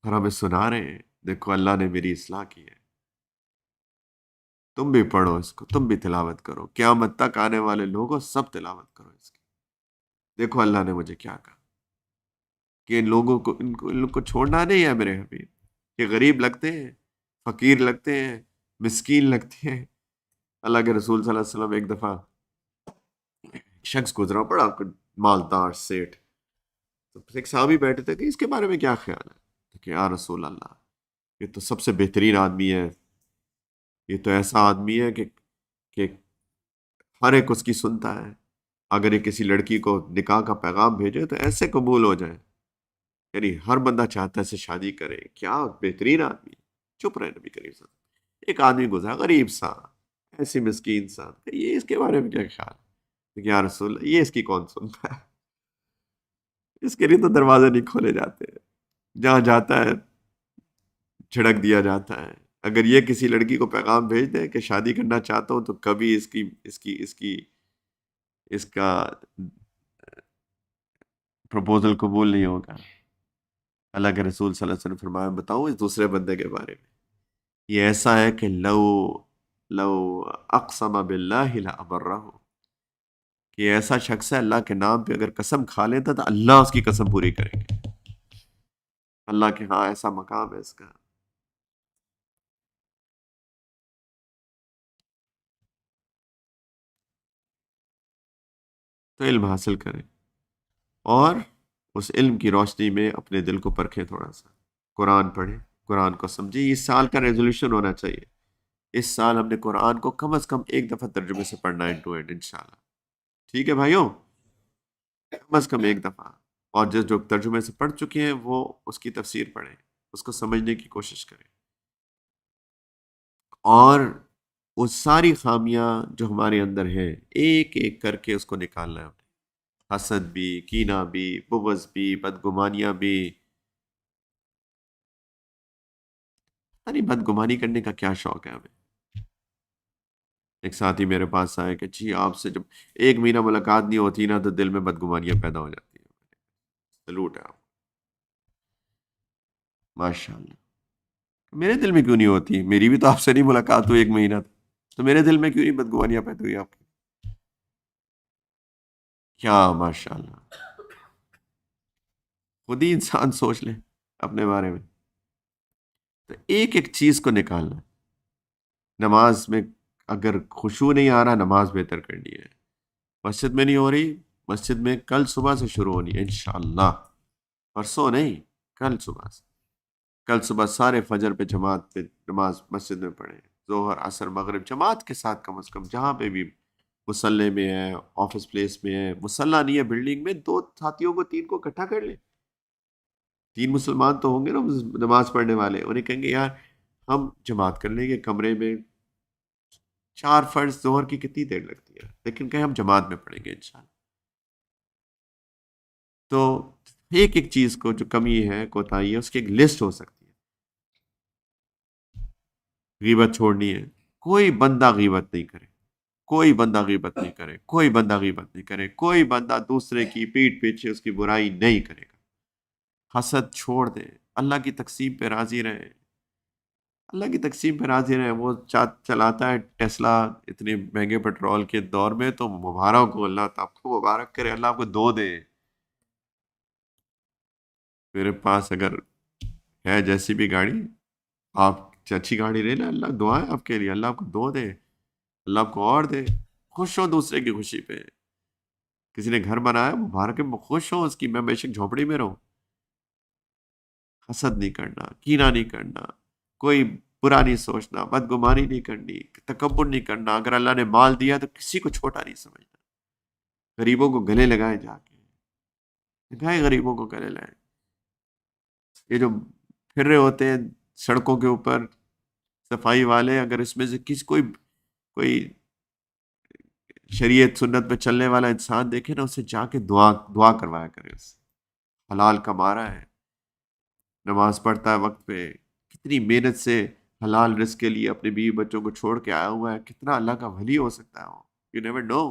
اور ہمیں سنا رہے ہیں، دیکھو اللہ نے میری اصلاح کی ہے. تم بھی پڑھو اس کو، تم بھی تلاوت کرو، قیامت تک آنے والے لوگوں سب تلاوت کرو اس کی. دیکھو اللہ نے مجھے کیا کہا کہ ان لوگوں کو ان لوگ کو چھوڑنا نہیں ہے میرے حبیب. یہ غریب لگتے ہیں، فقیر لگتے ہیں، مسکین لگتے ہیں. اللہ کے رسول صلی اللہ علیہ وسلم ایک دفعہ شخص گزرا، بڑا مالدار سیٹھ. تو ایک صحابی بیٹھے تھے کہ اس کے بارے میں کیا خیال ہے کہ یا رسول اللہ، یہ تو سب سے بہترین آدمی ہے، یہ تو ایسا آدمی ہے کہ ہر ایک اس کی سنتا ہے. اگر یہ کسی لڑکی کو نکاح کا پیغام بھیجے تو ایسے قبول ہو جائے، یعنی ہر بندہ چاہتا ہے اسے شادی کرے. کیا بہترین آدمی ہے. چپ رہے نبی کریم صلی اللہ علیہ وسلم. ایک آدمی گزرا غریب سا، ایسی مسکین سا، کہ یہ اس کے بارے میں کیا خیال ہے کہ یا رسول اللہ، یہ اس کی کون سنتا ہے، اس کے لیے تو دروازے نہیں کھولے جاتے، جہاں جاتا ہے چھڑک دیا جاتا ہے. اگر یہ کسی لڑکی کو پیغام بھیج دے کہ شادی کرنا چاہتا ہوں تو کبھی اس کا پروپوزل قبول نہیں ہوگا. اللہ کے رسول صلی اللہ علیہ وسلم فرمایا بتاؤں اس دوسرے بندے کے بارے میں، یہ ایسا ہے کہ لو اقسم باللہ لابرہ، کہ یہ ایسا شخص ہے اللہ کے نام پہ اگر قسم کھا لیتا تو اللہ اس کی قسم پوری کریں گے. اللہ کے ہاں ایسا مقام ہے اس کا. تو علم حاصل کریں اور اس علم کی روشنی میں اپنے دل کو پرکھیں، تھوڑا سا قرآن پڑھیں، قرآن کو سمجھیں. اس سال کا ریزولوشن ہونا چاہیے، اس سال ہم نے قرآن کو کم از کم ایک دفعہ ترجمے سے پڑھنا ہے انٹو اینڈ انشاءاللہ. ٹھیک ہے بھائیوں، کم از کم ایک دفعہ. اور جو ترجمے سے پڑھ چکے ہیں وہ اس کی تفسیر پڑھیں، اس کو سمجھنے کی کوشش کریں. اور وہ ساری خامیاں جو ہمارے اندر ہیں ایک ایک کر کے اس کو نکالنا ہے. حسد بھی، کینہ بھی، بغض بھی، بدگمانیاں بھی. یعنی بدگمانی کرنے کا کیا شوق ہے ہمیں. ایک ساتھی میرے پاس آئے کہ جی آپ سے جب ایک مہینہ ملاقات نہیں ہوتی نا تو دل میں بدگمانیاں پیدا ہو جاتی ہیں. سلوٹ ہے آپ، ماشاء اللہ. میرے دل میں کیوں نہیں ہوتی؟ میری بھی تو آپ سے نہیں ملاقات ہوئی ایک مہینہ تھا، تو میرے دل میں کیوں نہیں بدگمانیاں پیدا ہوئی آپ کی؟ کیا ماشاء اللہ. خود ہی انسان سوچ لے اپنے بارے میں. تو ایک ایک چیز کو نکالنا. نماز میں اگر خشوع نہیں آ رہا، نماز بہتر کرنی ہے. مسجد میں نہیں ہو رہی، مسجد میں کل صبح سے شروع ہونی ہے انشاءاللہ. پرسوں نہیں، کل صبح سے. کل صبح سارے فجر پہ جماعت پہ نماز مسجد میں پڑھیں، ظہر عصر مغرب جماعت کے ساتھ، کم از کم جہاں پہ بھی مصلے میں ہے، آفس پلیس میں ہے. مصلہ نہیں ہے بلڈنگ میں، دو ساتھیوں کو، تین کو اکٹھا کر لیں. تین مسلمان تو ہوں گے نا نماز پڑھنے والے، انہیں کہیں گے یار ہم جماعت کر لیں گے کمرے میں. چار فرض ظہر کی کتنی دیر لگتی ہے، لیکن کہیں ہم جماعت میں پڑھیں گے انشاءاللہ. تو ایک ایک چیز کو جو کمی ہے، کوتاہی ہے، اس کی ایک لسٹ ہو سکتی ہے. غیبت چھوڑنی ہے، کوئی بندہ غیبت نہیں کرے، کوئی بندہ غیبت نہیں کرے، کوئی بندہ غیبت نہیں کرے، کوئی بندہ دوسرے کی پیٹھ پیچھے اس کی برائی نہیں کرے گا. حسد چھوڑ دے، اللہ کی تقسیم پہ راضی رہے. اللہ کی تقسیم پہ راضی رہے. وہ چلاتا ہے ٹیسلا اتنے مہنگے پیٹرول کے دور میں، تو مبارک ہو، اللہ آپ کو مبارک کرے، اللہ آپ کو دو دے. میرے پاس اگر ہے جیسی بھی گاڑی، آپ اچھی گاڑی لے لیں، اللہ دعا ہے آپ کے لیے، اللہ آپ کو دو دے، اللہ آپ کو اور دے. خوش ہو دوسرے کی خوشی پہ. کسی نے گھر بنایا مبارک ہے، خوش ہو اس کی، میں بے شک جھونپڑی میں رہوں. حسد نہیں کرنا، کینہ نہیں کرنا، کوئی برا نہیں سوچنا، بدگمانی نہیں کرنی، تکبر نہیں کرنا. اگر اللہ نے مال دیا تو کسی کو چھوٹا نہیں سمجھنا. غریبوں کو گلے لگائے، جا کے لگائے، غریبوں کو گلے لگائے. یہ جو پھر رہے ہوتے ہیں سڑکوں کے اوپر صفائی والے، اگر اس میں سے کوئی شریعت سنت پہ چلنے والا انسان دیکھے نا، اسے جا کے دعا کروایا کرے. اس سے حلال کما رہا ہے، نماز پڑھتا ہے وقت پہ، کتنی محنت سے حلال رزق کے لیے اپنے بیوی بچوں کو چھوڑ کے آیا ہوا ہے. کتنا اللہ کا ولی ہو سکتا ہے وہ. You never know.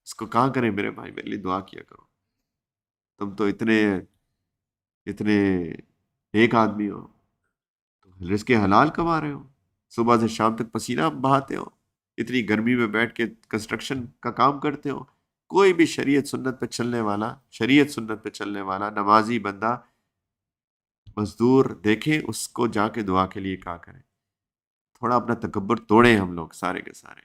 اس کو کہاں کریں میرے بھائی، میرے لیے دعا کیا کرو. تم تو اتنے اتنے ایک آدمی ہو، رزق حلال کما رہے ہو، صبح سے شام تک پسینہ بہاتے ہو، اتنی گرمی میں بیٹھ کے کنسٹرکشن کا کام کرتے ہو. کوئی بھی شریعت سنت پہ چلنے والا نمازی بندہ، مزدور دیکھیں، اس کو جا کے دعا کے لیے کہا کریں. تھوڑا اپنا تکبر توڑیں ہم لوگ سارے کے سارے.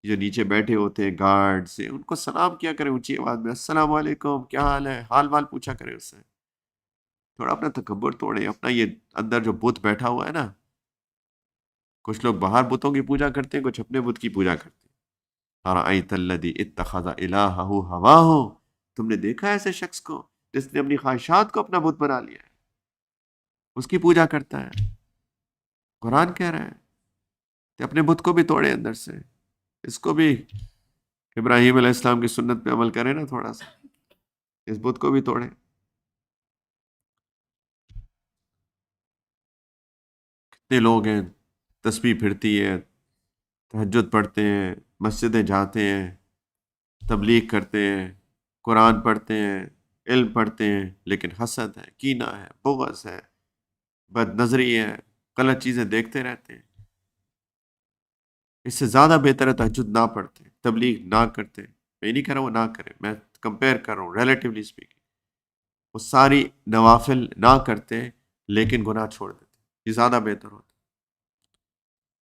جو نیچے بیٹھے ہوتے ہیں گارڈ سے، ان کو سلام کیا کریں اونچی آواز میں، السلام علیکم، کیا حال ہے، حال وال پوچھا کریں اس سے. تھوڑا اپنا تکبر توڑیں. اپنا یہ اندر جو بت بیٹھا ہوا ہے نا، کچھ لوگ باہر بتوں کی پوجا کرتے ہیں، کچھ اپنے بت کی پوجا کرتے ہیں. اَرَأَيْتَ الَّذِي اتَّخَذَ إِلَٰهَهُ هَوَاهُ، تم نے دیکھا ایسے شخص کو جس نے اپنی خواہشات کو اپنا بت بنا لیا ہے، اس کی پوجا کرتا ہے. قرآن کہہ رہا ہے کہ اپنے بت کو بھی توڑے اندر سے. اس کو بھی ابراہیم علیہ السلام کی سنت پہ عمل کریں نا، تھوڑا سا اس بت کو بھی توڑیں. کتنے لوگ ہیں تسبیح پھرتی ہے، تہجد پڑھتے ہیں، مسجدیں جاتے ہیں، تبلیغ کرتے ہیں، قرآن پڑھتے ہیں، علم پڑھتے ہیں لیکن حسد ہے، کینہ ہے، بغض ہے، بد نظری ہے، غلط چیزیں دیکھتے رہتے ہیں، اس سے زیادہ بہتر ہے تہجد نہ پڑھتے، تبلیغ نہ کرتے. میں نہیں کہہ رہا وہ نہ کرے، میں کمپیئر کر رہا ہوں ریلیٹیولی اسپیکنگ. وہ ساری نوافل نہ کرتے لیکن گناہ چھوڑ دیتے، یہ زیادہ بہتر ہوتا.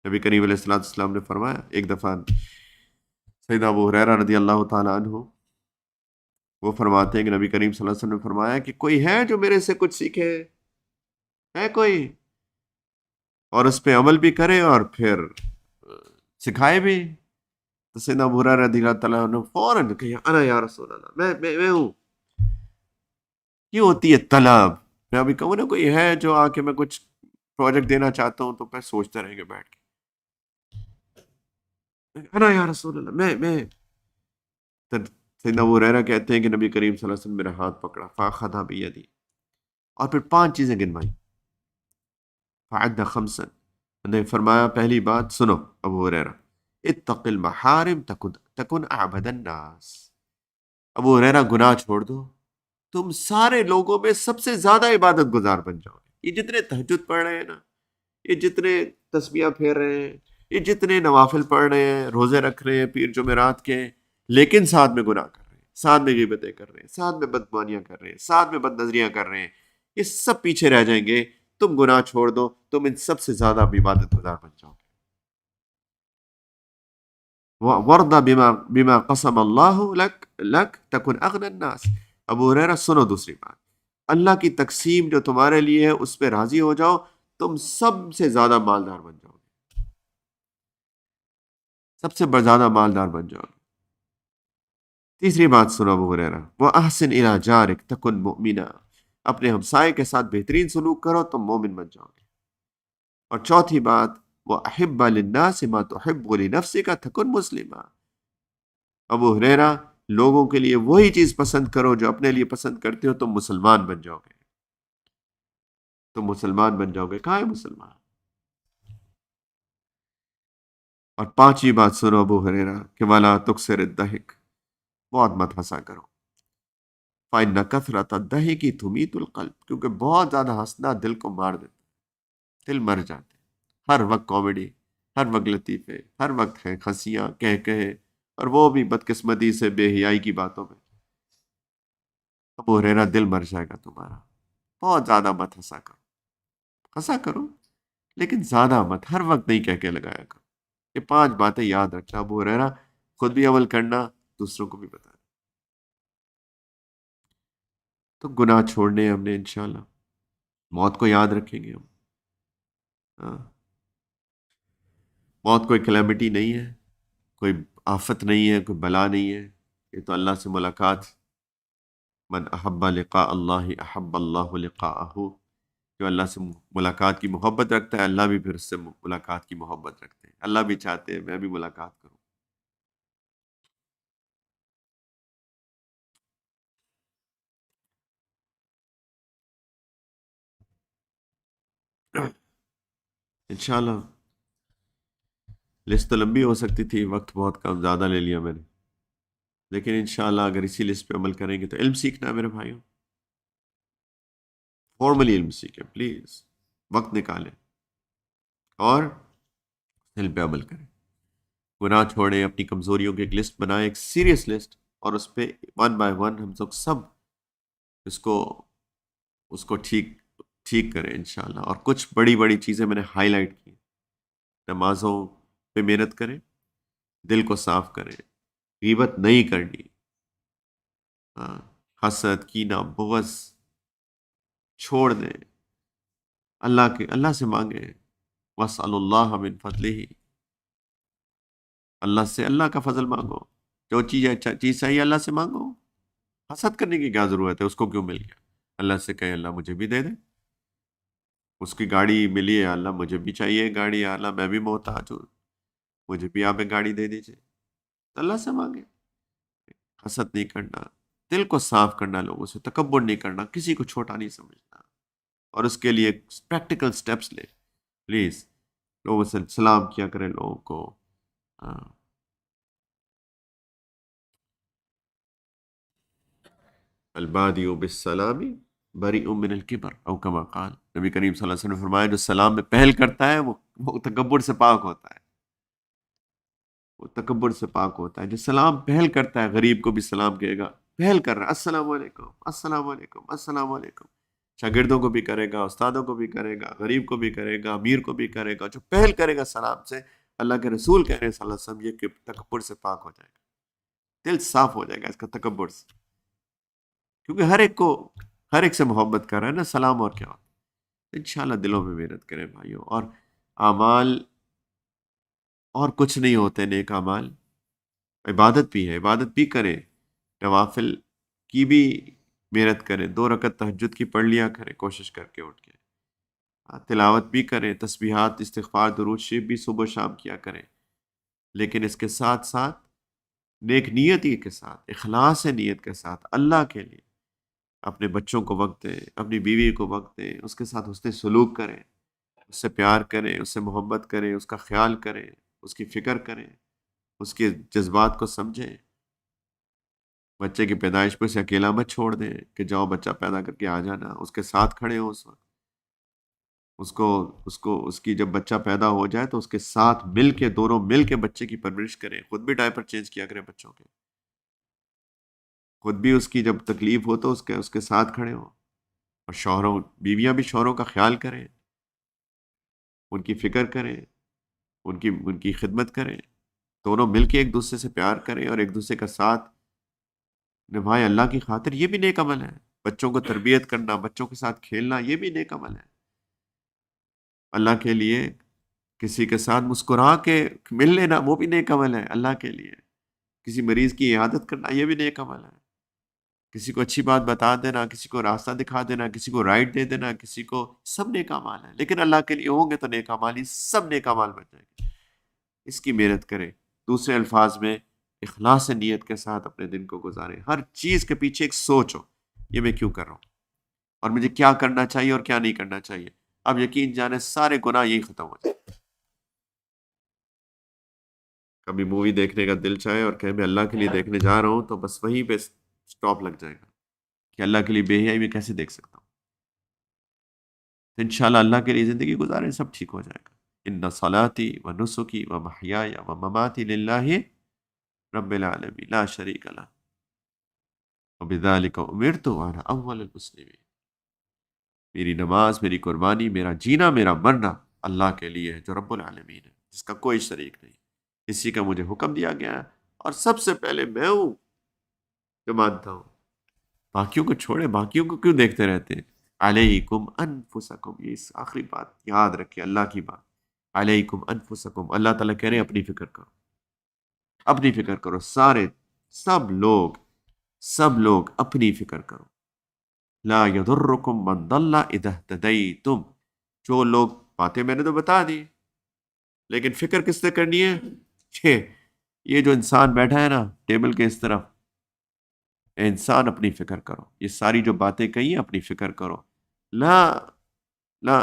نبی کریم علیہ السلام نے فرمایا، ایک دفعہ سیدنا ابو ہریرہ رضی اللہ تعالیٰ عنہ وہ فرماتے ہیں کہ نبی کریم صلی اللہ علیہ وسلم نے فرمایا کہ کوئی ہے جو میرے سے کچھ سیکھے؟ ہے کوئی؟ اور اس پہ عمل بھی کرے اور پھر سکھائے بھی. تو سیدنا ابو ہریرہ رضی اللہ تعالیٰ عنہ فوراً کہا انا یا رسول اللہ، میں ہوں. یہ ہوتی ہے طلب. میں ابھی کہوں نا کوئی ہے جو آ کے میں کچھ پروجیکٹ دینا چاہتا ہوں تو پہ سوچتے رہیں گے بیٹھ کے انا یا رسول اللہ، میں. تو سیدنا ابو ہریرہ کہتے ہیں کہ نبی کریم صلی اللہ علیہ وسلم میرا ہاتھ پکڑا فاخذ بیدی، اور پھر 5 چیزیں گنوائی. فعد خمسا، نے فرمایا پہلی بات سنو ابو ہریرہ، اتق المحارم تکن اعبد الناس. ابو ہریرہ گناہ چھوڑ دو، تم سارے لوگوں میں سب سے زیادہ عبادت گزار بن جاؤ گے. یہ جتنے تہجد پڑھ رہے ہیں نا، یہ جتنے تسبیحہ پھیر رہے ہیں، یہ جتنے نوافل پڑھ رہے ہیں، روزے رکھ رہے ہیں پیر جمعرات کے، لیکن ساتھ میں گناہ کر رہے ہیں، ساتھ میں غیبتیں کر رہے ہیں، ساتھ میں بدگمانیاں کر رہے ہیں، ساتھ میں بد نظریاں کر رہے ہیں، یہ سب پیچھے رہ جائیں گے. تم گناہ چھوڑ دو، تم ان سب سے زیادہ عبادت گزار بن جاؤ گے. وَوَرْضَ بِمَا قَسَمَ اللَّهُ لَكْ تَكُنْ أَغْنَى النَّاسِ. ابو ہریرہ سنو دوسری بات، اللہ کی تقسیم جو تمہارے لیے ہے اس پہ راضی ہو جاؤ، تم سب سے زیادہ مالدار بن جاؤ گے، سب سے زیادہ مالدار بن جاؤ گے. تیسری بات سنو ابو ہریرہ، وَأَحْسِنْ إِلَىٰ جَارِكَ تَكُنْ مُؤْمِنًا. اپنے ہمسائے کے ساتھ بہترین سلوک کرو، تم مومن بن جاؤ گے. اور چوتھی بات، وَأَحِبَّ لِلنَّاسِ مَا تُحِبُّ لِنَفْسِكَ تَكُنْ مُسْلِمًا. ابو ہریرہ لوگوں کے لیے وہی چیز پسند کرو جو اپنے لیے پسند کرتے ہو، تم مسلمان بن جاؤ گے. تم مسلمان بن جاؤ گے. کہاں ہے مسلمان؟ اور پانچویں بات سنو ابو ہریرہ کہ وَلَا تُكْثِرِ الضَّحِكَ، بہت مت ہنسا کرو. فَإِنَّ كَثْرَةَ الضَّحِكِ تُمِيتُ الْقَلْبَ، کیونکہ بہت زیادہ ہنسنا دل کو مار دیتا ہے، دل مر جاتے ہیں. ہر وقت کامیڈی، ہر وقت لطیفے، ہر وقت ہے ہنسیاں کہے، اور وہ بھی بدقسمتی سے بے حیائی کی باتوں میں. ابو ہریرہ دل مر جائے گا تمہارا. بہت زیادہ مت ہنسا کرو لیکن زیادہ مت، ہر وقت نہیں کہہ کے لگایا کرو. یہ 5 باتیں یاد رکھنا ابو ہریرہ، خود بھی عمل کرنا، دوسروں کو بھی بتانا. تو گناہ چھوڑنے ہم نے انشاءاللہ، موت کو یاد رکھیں گے ہم. ہاں، موت کوئی کلیمٹی نہیں ہے، کوئی آفت نہیں ہے، کوئی بلا نہیں ہے. یہ تو اللہ سے ملاقات. من احب لقاء اللہ احب اللہ لقاءہ. جو اللہ سے ملاقات کی محبت رکھتا ہے، اللہ بھی پھر اس سے ملاقات کی محبت رکھتے ہیں. اللہ بھی چاہتے ہیں میں بھی ملاقات کروں. انشاءاللہ لسٹ تو لمبی ہو سکتی تھی، وقت بہت کم زیادہ لے لیا میں نے، لیکن انشاءاللہ اگر اسی لسٹ پہ عمل کریں گے تو علم سیکھنا ہے میرے بھائیوں. فارملی علم سیکھیں پلیز، وقت نکالیں اور علم پہ عمل کریں. گناہ چھوڑیں، اپنی کمزوریوں کی ایک لسٹ بنائیں، ایک سیریس لسٹ، اور اس پہ 1 بائی 1 ہم سب اس کو ٹھیک کریں انشاءاللہ. اور کچھ بڑی بڑی چیزیں میں نے ہائی لائٹ کی. نمازوں پہ محنت کریں، دل کو صاف کریں، غیبت نہیں کرنی، ہاں، حسد کینہ بغض چھوڑ دیں. اللہ سے مانگیں، وَاسْأَلُوا اللَّهَ مِن فَضْلِهِ. اللہ سے اللہ کا فضل مانگو. جو چیز چاہیے اللہ سے مانگو. حسد کرنے کی کیا ضرورت ہے؟ اس کو کیوں مل گیا؟ اللہ سے کہے اللہ مجھے بھی دے دے. اس کی گاڑی ملی ہے، اللہ مجھے بھی چاہیے گاڑی، یا اللہ میں بھی محتاج ہوں، مجھے بھی آپ ایک گاڑی دے دیجیے. تو اللہ سے مانگے. حسد نہیں کرنا، دل کو صاف کرنا، لوگوں سے تکبر نہیں کرنا، کسی کو چھوٹا نہیں سمجھنا. اور اس کے لیے پریکٹیکل سٹیپس لے پلیز. لوگوں سے سلام کیا کریں لوگوں کو. ہاں، البادی بالسلام بریء من الکبر او کما قال، نبی کریم صلی اللہ علیہ وسلم نے فرمایا جو سلام میں پہل کرتا ہے وہ تکبر سے پاک ہوتا ہے، وہ تکبر سے پاک ہوتا ہے۔ جو سلام پہل کرتا ہے، غریب کو بھی سلام کہے گا، پہل کر رہا ہے، السلام علیکم السلام علیکم السلام علیکم، شاگردوں کو بھی کرے گا، استادوں کو بھی کرے گا، غریب کو بھی کرے گا، امیر کو بھی کرے گا، جو پہل کرے گا سلام سے، اللہ کے رسول کہہ رہے ہیں صلی اللہ علیہ وسلم، یہ کہ تکبر سے پاک ہو جائے گا، دل صاف ہو جائے گا اس کا تکبر سے، کیونکہ ہر ایک سے محبت کر رہا ہے نا، سلام اور کیا ہوتا ہے۔ انشاءاللہ دلوں میں محنت کریں بھائیوں، اور اعمال اور کچھ نہیں ہوتے، نیک اعمال عبادت بھی ہے، عبادت بھی کریں، نوافل کی بھی محنت کریں، 2 رکعت تہجد کی پڑھ لیا کریں کوشش کر کے اٹھ کے، تلاوت بھی کریں، تسبیحات استغفار درود شریف بھی صبح و شام کیا کریں، لیکن اس کے ساتھ ساتھ نیک نیتی کے ساتھ، اخلاص نیت کے ساتھ اللہ کے لیے اپنے بچوں کو وقت دیں، اپنی بیوی کو وقت دیں، اس کے ساتھ حسن سلوک کریں، اس سے پیار کریں، اس سے محبت کریں، اس کا خیال کریں، اس کی فکر کریں، اس کے جذبات کو سمجھیں۔ بچے کی پیدائش پہ اسے اکیلا مت چھوڑ دیں کہ جاؤ بچہ پیدا کر کے آ جانا، اس کے ساتھ کھڑے ہو اس وقت، اس کی جب بچہ پیدا ہو جائے تو اس کے ساتھ مل کے، دونوں مل کے بچے کی پرورش کریں، خود بھی ڈائپر چینج کیا کریں بچوں کے، خود بھی اس کی جب تکلیف ہو تو اس کے ساتھ کھڑے ہوں، اور شوہروں بیویاں بھی شوہروں کا خیال کریں، ان کی فکر کریں، ان کی خدمت کریں، دونوں مل کے ایک دوسرے سے پیار کریں اور ایک دوسرے کا ساتھ نبھائیں اللہ کی خاطر، یہ بھی نیک عمل ہے۔ بچوں کو تربیت کرنا، بچوں کے ساتھ کھیلنا، یہ بھی نیک عمل ہے اللہ کے لیے۔ کسی کے ساتھ مسکرا کے مل لینا، وہ بھی نیک عمل ہے اللہ کے لیے۔ کسی مریض کی عیادت کرنا، یہ بھی نیک عمل ہے۔ کسی کو اچھی بات بتا دینا، کسی کو راستہ دکھا دینا، کسی کو رائٹ دے دینا، کسی کو، سب نیک اعمال ہے، لیکن اللہ کے لیے ہوں گے تو نیک اعمال ہی سب نیک اعمال بن جائیں گے۔ اس کی محنت کریں، دوسرے الفاظ میں اخلاص نیت کے ساتھ اپنے دن کو گزاریں، ہر چیز کے پیچھے ایک سوچ ہو، یہ میں کیوں کر رہا ہوں اور مجھے کیا کرنا چاہیے اور کیا نہیں کرنا چاہیے۔ اب یقین جانے سارے گناہ یہی ختم ہو جائے۔ کبھی مووی دیکھنے کا دل چاہے اور کہ میں اللہ کے لیے دیکھنے جا رہا ہوں، تو بس وہیں پہ سٹاپ لگ جائے گا کہ اللہ کے لیے بے حیائی میں کیسے دیکھ سکتا ہوں۔ تو انشاءاللہ اللہ کے لیے زندگی گزاریں، سب ٹھیک ہو جائے گا۔ ان صلاتی و نسکی و محیای و مماتی للہ رب العالمین لا شریک لہ وبذالک امرت وانا اول المسلمین۔ میری نماز، میری قربانی، میرا جینا، میرا مرنا اللہ کے لیے ہے جو رب العالمین ہے، جس کا کوئی شریک نہیں، اسی کا مجھے حکم دیا گیا ہے، اور سب سے پہلے میں ہوں جو مانتا ہوں۔ باقیوں کو چھوڑے، باقیوں کو کیوں دیکھتے رہتے ہیں؟ علیکم انفسکم، یہ اس آخری بات یاد رکھیں، اللہ کی بات، علیکم انفسکم، اللہ تعالیٰ کہہ رہے ہیں اپنی فکر کرو، اپنی فکر کرو، سب لوگ، سب لوگ اپنی فکر کرو۔ لا یضرکم من ضل اذا اہتدیتم، جو لوگ، باتیں میں نے تو بتا دی، لیکن فکر کس سے کرنی ہے؟ یہ جو انسان بیٹھا ہے نا ٹیبل کے اس طرف، اے انسان اپنی فکر کرو، یہ ساری جو باتیں کہی ہیں اپنی فکر کرو۔ لا لا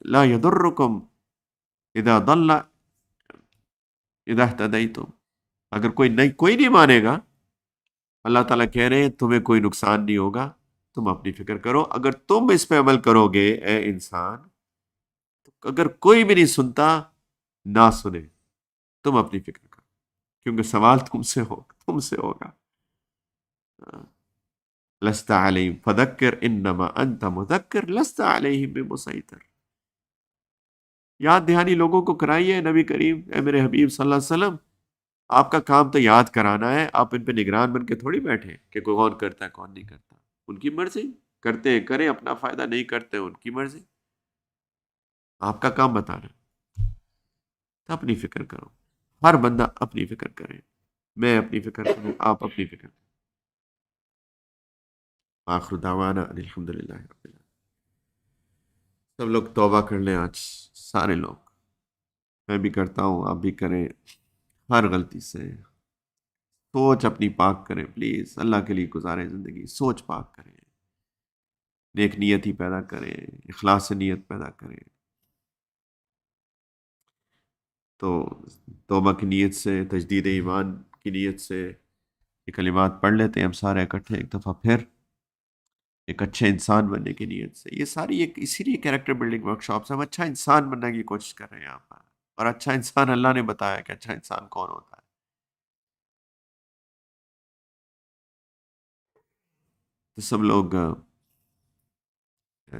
لا یضرکم اذا ضل اذا اہتدیتم، اگر کوئی نہیں مانے گا، اللہ تعالیٰ کہہ رہے ہیں تمہیں کوئی نقصان نہیں ہوگا، تم اپنی فکر کرو۔ اگر تم اس پہ عمل کرو گے اے انسان، تو اگر کوئی بھی نہیں سنتا، نہ سنے، تم اپنی فکر کرو، کیونکہ سوال تم سے ہوگا۔ لست علیہم فذکر انما انت مذکر لست علیہم بمسیطر، یاد دہانی لوگوں کو کرائیے، نبی کریم اے میرے حبیب صلی اللہ علیہ وسلم، آپ کا کام تو یاد کرانا ہے، آپ ان پہ نگران بن کے تھوڑی بیٹھے کہ کون کرتا ہے کون نہیں کرتا، ان کی مرضی، کرتے ہیں کریں، اپنا فائدہ، نہیں کرتے ان کی مرضی، آپ کا کام بتانا ہے۔ تو اپنی فکر کرو، ہر بندہ اپنی فکر کرے، میں اپنی فکر کروں، آپ اپنی فکر کریں۔ آخر دعوانا ان الحمدللہ رب العالمین۔ سب لوگ توبہ کر لیں آج، سارے لوگ، میں بھی کرتا ہوں، آپ بھی کریں، ہر غلطی سے سوچ اپنی پاک کریں، پلیز اللہ کے لیے گزاریں زندگی، سوچ پاک کریں، نیک نیت ہی پیدا کریں، اخلاص نیت پیدا کریں۔ تو توبہ کی نیت سے، تجدید ایمان کی نیت سے یہ کلمات پڑھ لیتے ہیں ہم سارے اکٹھے ایک دفعہ پھر۔ ایک اچھے انسان بننے کی نیت سے. یہ ساری ایک اسی لیے کیریکٹر بلڈنگ ورکشاپس ہم اچھا انسان بننے کی کوشش کر رہے ہیں یہاں پر. اور اچھا انسان اللہ نے بتایا کہ اچھا انسان کون ہوتا ہے. تو سب لوگ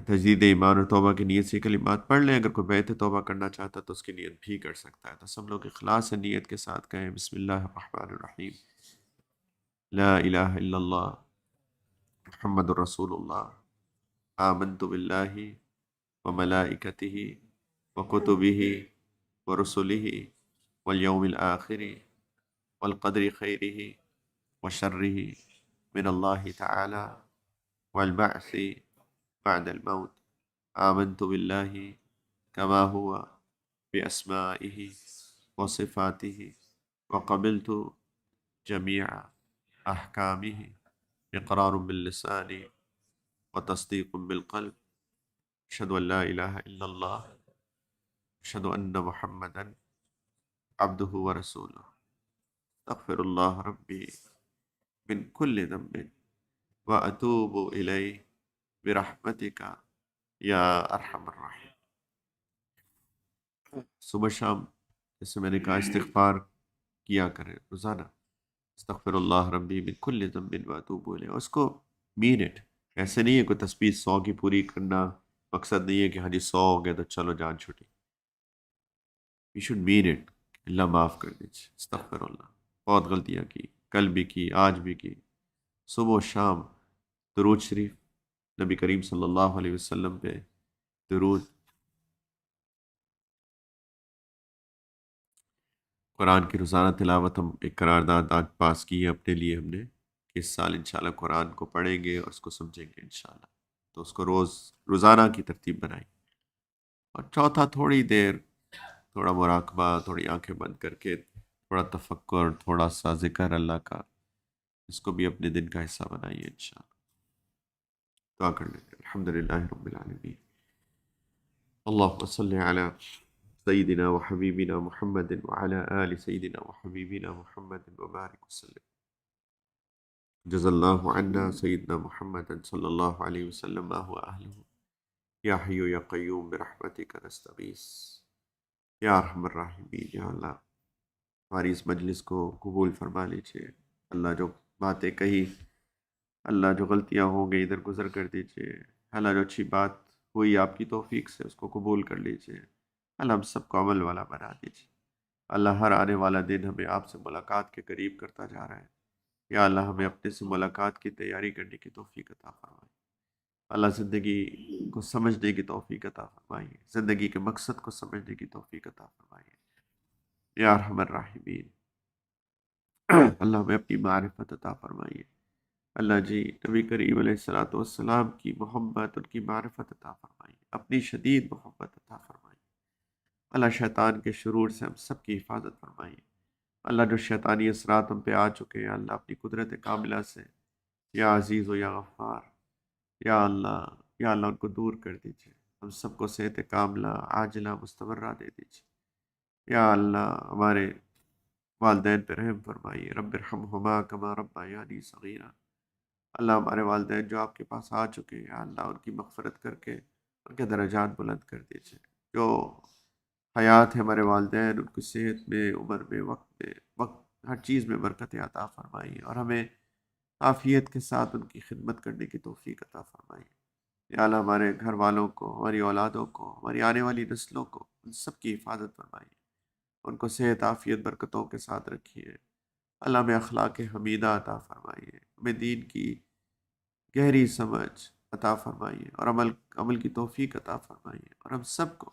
تجدید ایمان اور توبہ کی نیت سے کلمات پڑھ لیں. اگر کوئی بیعت توبہ کرنا چاہتا ہے تو اس کی نیت بھی کر سکتا ہے. تو سب لوگ اخلاص نیت کے ساتھ کہیں بسم اللہ الرحمن الرحیم لا الہ الا اللہ محمد الرسول اللہ آمنت باللہ وملائکتہ وکتبہ ورسلہ والیوم الآخر والقدر خیرہ وشرہ من اللہ تعالی والبعث بعد الموت. آمنت باللہ كما هو بأسمائه وصفاته وقبلت جميع أحكامه إقرار باللسان وتصديق بالقلب أشهد أن لا إله إلا الله أشهد أن محمدا عبده ورسوله أستغفر الله ربي من كل ذنب وأتوب إليه برحمتك یا ارحم الراحمین. صبح شام جیسے میں نے کہا استغفار کیا کریں روزانہ. استغفر اللہ ربی من کل ذنب واتوب الیہ. اس کو مین اٹ. ایسے نہیں ہے کوئی تسبیح 100 کی پوری کرنا. مقصد نہیں ہے کہ ہاں جی 100 ہو گئے تو چلو جان چھوٹی. You should mean it. اللہ معاف کر دیجیے. استغفر اللہ. بہت غلطیاں کی، کل بھی کی، آج بھی کی. صبح و شام درود شریف، نبی کریم صلی اللہ علیہ وسلم پہ درود. قرآن کی روزانہ تلاوت. ہم ایک قرارداد آج پاس کی ہے اپنے لیے ہم نے کہ اس سال انشاءاللہ قرآن کو پڑھیں گے اور اس کو سمجھیں گے انشاءاللہ. تو اس کو روزانہ کی ترتیب بنائی. اور چوتھا تھوڑی دیر تھوڑا مراقبہ، تھوڑی آنکھیں بند کر کے تھوڑا تفکر، تھوڑا سا ذکر اللہ کا، اس کو بھی اپنے دن کا حصہ بنائیے انشاءاللہ. دعا کر لیں. الحمدللہ رب العالمین. اللہم صلی علی سیدنا وحبیبنا محمد وعلى آل سیدنا وحبیبنا محمد وبارک وسلم. جز اللہ عنا سیدنا محمد صلی اللہ علیہ وسلم ما هو اہلہ. یا حی یا قیوم برحمتک نستغیث. یا ارحم الراحمین. یا اللہ ہماری اس مجلس کو قبول فرما لیجیے. اللہ جو باتیں کہی، اللہ جو غلطیاں ہوں گے ادھر گزر کر دیجیے. اللہ جو اچھی بات ہوئی آپ کی توفیق سے اس کو قبول کر لیجیے. اللہ ہم سب کو عمل والا بنا دیجیے. اللہ ہر آنے والا دن ہمیں آپ سے ملاقات کے قریب کرتا جا رہا ہے. یا اللہ ہمیں اپنے سے ملاقات کی تیاری کرنے کی توفیق عطا فرمائے. اللہ زندگی کو سمجھنے کی توفیق عطا فرمائیے. زندگی کے مقصد کو سمجھنے کی توفیق عطا فرمائیے. یا ارحم الراحمین. اللہ ہمیں اپنی معرفت عطا فرمائیے. اللہ جی نبی کریم علیہ الصلوۃ والسلام کی محبت، ان کی معرفت عطا فرمائیے. اپنی شدید محبت عطا فرمائیے. اللہ شیطان کے شرور سے ہم سب کی حفاظت فرمائیے. اللہ جو شیطانی اثرات ہم پہ آ چکے ہیں، اللہ اپنی قدرت کاملہ سے یا عزیز و یا غفار، یا اللہ ان کو دور کر دیجیے. ہم سب کو صحت کاملہ عاجلہ مستمرہ دے دیجیے. یا اللہ ہمارے والدین پہ رحم فرمائیے. رب ارحمہما کما ربیانی صغیرا. اللہ ہمارے والدین جو آپ کے پاس آ چکے ہیں، اللہ ان کی مغفرت کر کے ان کے درجات بلند کر دیجیے. جو حیات ہے ہمارے والدین، ان کی صحت میں، عمر میں، وقت ہر چیز میں برکت عطا فرمائیے. اور ہمیں عافیت کے ساتھ ان کی خدمت کرنے کی توفیق عطا فرمائیے. یا اللہ ہمارے گھر والوں کو، ہماری اولادوں کو، ہماری آنے والی نسلوں کو، ان سب کی حفاظت فرمائیے. ان کو صحت، عافیت، برکتوں کے ساتھ رکھیے. اللہ ہمیں اخلاق حمیدہ عطا فرمائیے. ہمیں دین کی گہری سمجھ عطا فرمائیے اور عمل کی توفیق عطا فرمائیے. اور ہم سب کو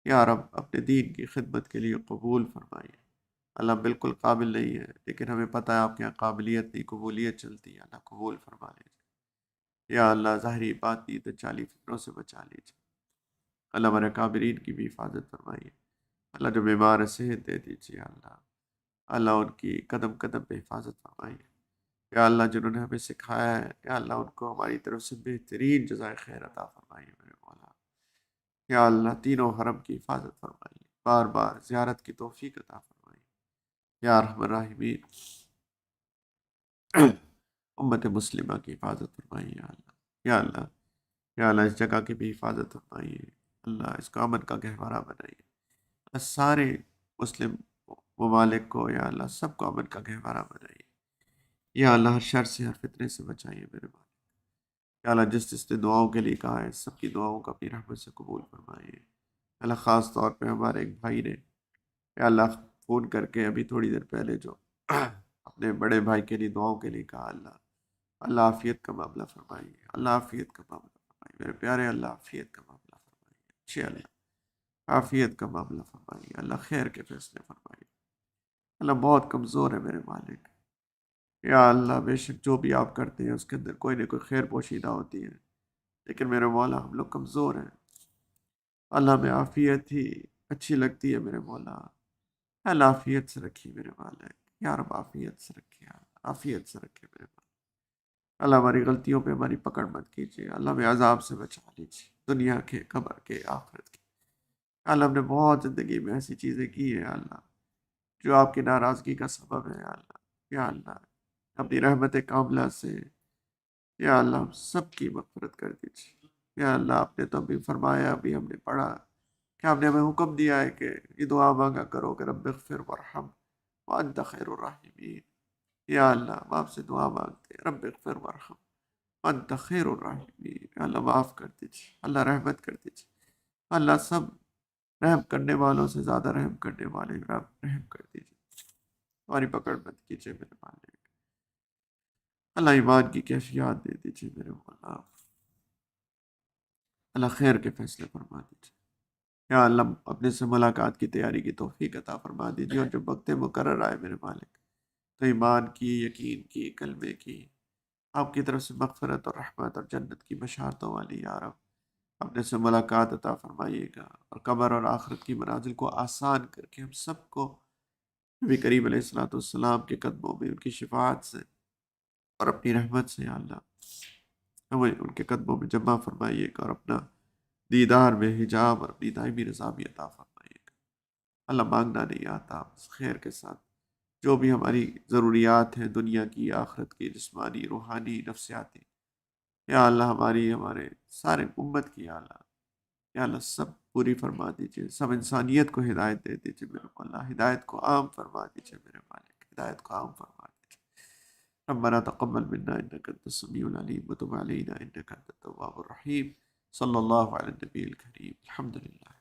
یا رب اپنے دین کی خدمت کے لیے قبول فرمائیے. اللہ بالکل قابل نہیں ہے، لیکن ہمیں پتہ ہے آپ کے یہاں قابلیت نہیں، قبولیت چلتی ہے. اللہ قبول فرما لیجیے. یا اللہ ظاہری باطنی دجالی فتنوں سے بچا لیجیے. اللہ ہمارے کابرین کی بھی حفاظت فرمائیے. اللہ جو بیمار ہے صحت دے دیجیے. اللہ ان کی قدم قدم پہ حفاظت فرمائیے. یا اللہ جنہوں نے ہمیں سکھایا ہے، یا اللہ ان کو ہماری طرف سے بہترین جزائے خیر عطا فرمائیے میرے مولا. یا اللہ تینوں حرم کی حفاظت فرمائیے. بار بار زیارت کی توفیق عطا فرمائیے. یا ارحم الراحمین. امت مسلمہ کی حفاظت فرمائیے. یا اللہ یا اللہ، یا اللہ اس جگہ کی بھی حفاظت فرمائیے، اللہ اس کو امن کا گہوارہ بنائیے، اللہ سارے مسلم ممالک کو یا اللہ سب کو امن کا گہوارہ بنائیے، یا اللہ ہر شر سے ہر فتنے سے بچائیے میرے مالک، یا اللہ جس جس نے دعاؤں کے لیے کہا ہے سب کی دعاؤں کو اپنی رحمت سے قبول فرمائیے، اللہ خاص طور پہ ہمارے ایک بھائی نے یا اللہ فون کر کے ابھی تھوڑی دیر پہلے جو اپنے بڑے بھائی کے لیے دعاؤں کے لیے کہا، اللہ اللہ عافیت کا معاملہ فرمائیے، اللہ عافیت کا معاملہ فرمائیے میرے پیارے، اللہ عافیت کا معاملہ فرمائیے، اچھے اللہ عافیت کا معاملہ فرمائیے، اللہ خیر کے فیصلے فرمائیے، اللہ بہت کمزور ہے میرے مالک، یا اللہ بے شک جو بھی آپ کرتے ہیں اس کے اندر کوئی نہ کوئی خیر پوشیدہ ہوتی ہے، لیکن میرے مولا ہم لوگ کمزور ہیں، اللہ میں عافیت ہی اچھی لگتی ہے میرے مولا، اللہ عافیت سے رکھیے میرے مالک، یا رب عافیت سے رکھیے، عافیت سے رکھیے میرے مالک، اللہ ہماری غلطیوں پہ ہماری پکڑ مت کیجیے، اللہ ہمیں عذاب سے بچا لیجیے، دنیا کے قبر کے آخرت کے، اللہ ہم نے بہت زندگی میں ایسی چیزیں کی ہیں اللہ جو آپ کی ناراضگی کا سبب ہے، یا اللہ اپنی رحمت کاملہ سے یا اللہ ہم سب کی مغفرت کر دیجیے، یا اللہ آپ نے تو ابھی فرمایا، ابھی ہم نے پڑھا کہ آپ نے ہمیں حکم دیا ہے کہ یہ دعا مانگا کرو کہ رب اغفر وارحم وانت خیر الراحمین، یا اللہ ہم آپ سے دعا مانگتے ہیں، رب اغفر وارحم وانت خیر الراحمین، یا اللہ معاف کر دیجیے، اللہ رحمت کر دیجیے، اللہ سب رحم کرنے والوں سے زیادہ رحم کرنے والے رحم کر دیجیے، ہماری پکڑ مت کیجیے میرے مالک، اللہ ایمان کی کیفیات دے دیجیے میرے مولا، اللہ خیر کے فیصلے فرما دیجیے، یا اللہ اپنے سے ملاقات کی تیاری کی توفیق عطا فرما دیجیے، اور جب وقت مقرر آئے میرے مالک تو ایمان کی، یقین کی، کلمے کی، آپ کی طرف سے مغفرت اور رحمت اور جنت کی بشارتوں والی یا رب اپنے سے ملاقات عطا فرمائیے گا، اور قبر اور آخرت کی منازل کو آسان کر کے ہم سب کو نبی کریم علیہ الصلوۃ والسلام کے قدموں میں ان کی شفاعت سے اور اپنی رحمت سے یا اللہ ہمیں ان کے قدموں میں جمع فرمائیے گا، اور اپنا دیدار میں حجاب اور اپنی دائمی رضا بھی عطا فرمائیے گا، اللہ مانگنا نہیں آتا، بس خیر کے ساتھ جو بھی ہماری ضروریات ہیں دنیا کی، آخرت کی، جسمانی، روحانی، نفسیاتی، یا اللہ ہماری، ہمارے سارے امت کی، یا اللہ سب پوری فرما دیجیے، سب انسانیت کو ہدایت دے دیجیے میرے اللہ، ہدایت کو عام فرما دیجیے میرے مالک، ہدایت کو عام فرما دیجیے، ربنا تقبل منا انك انت السميع العليم وتب علينا انك انت التواب الرحيم، صلی اللہ علی النبی الکریم، الحمد للہ.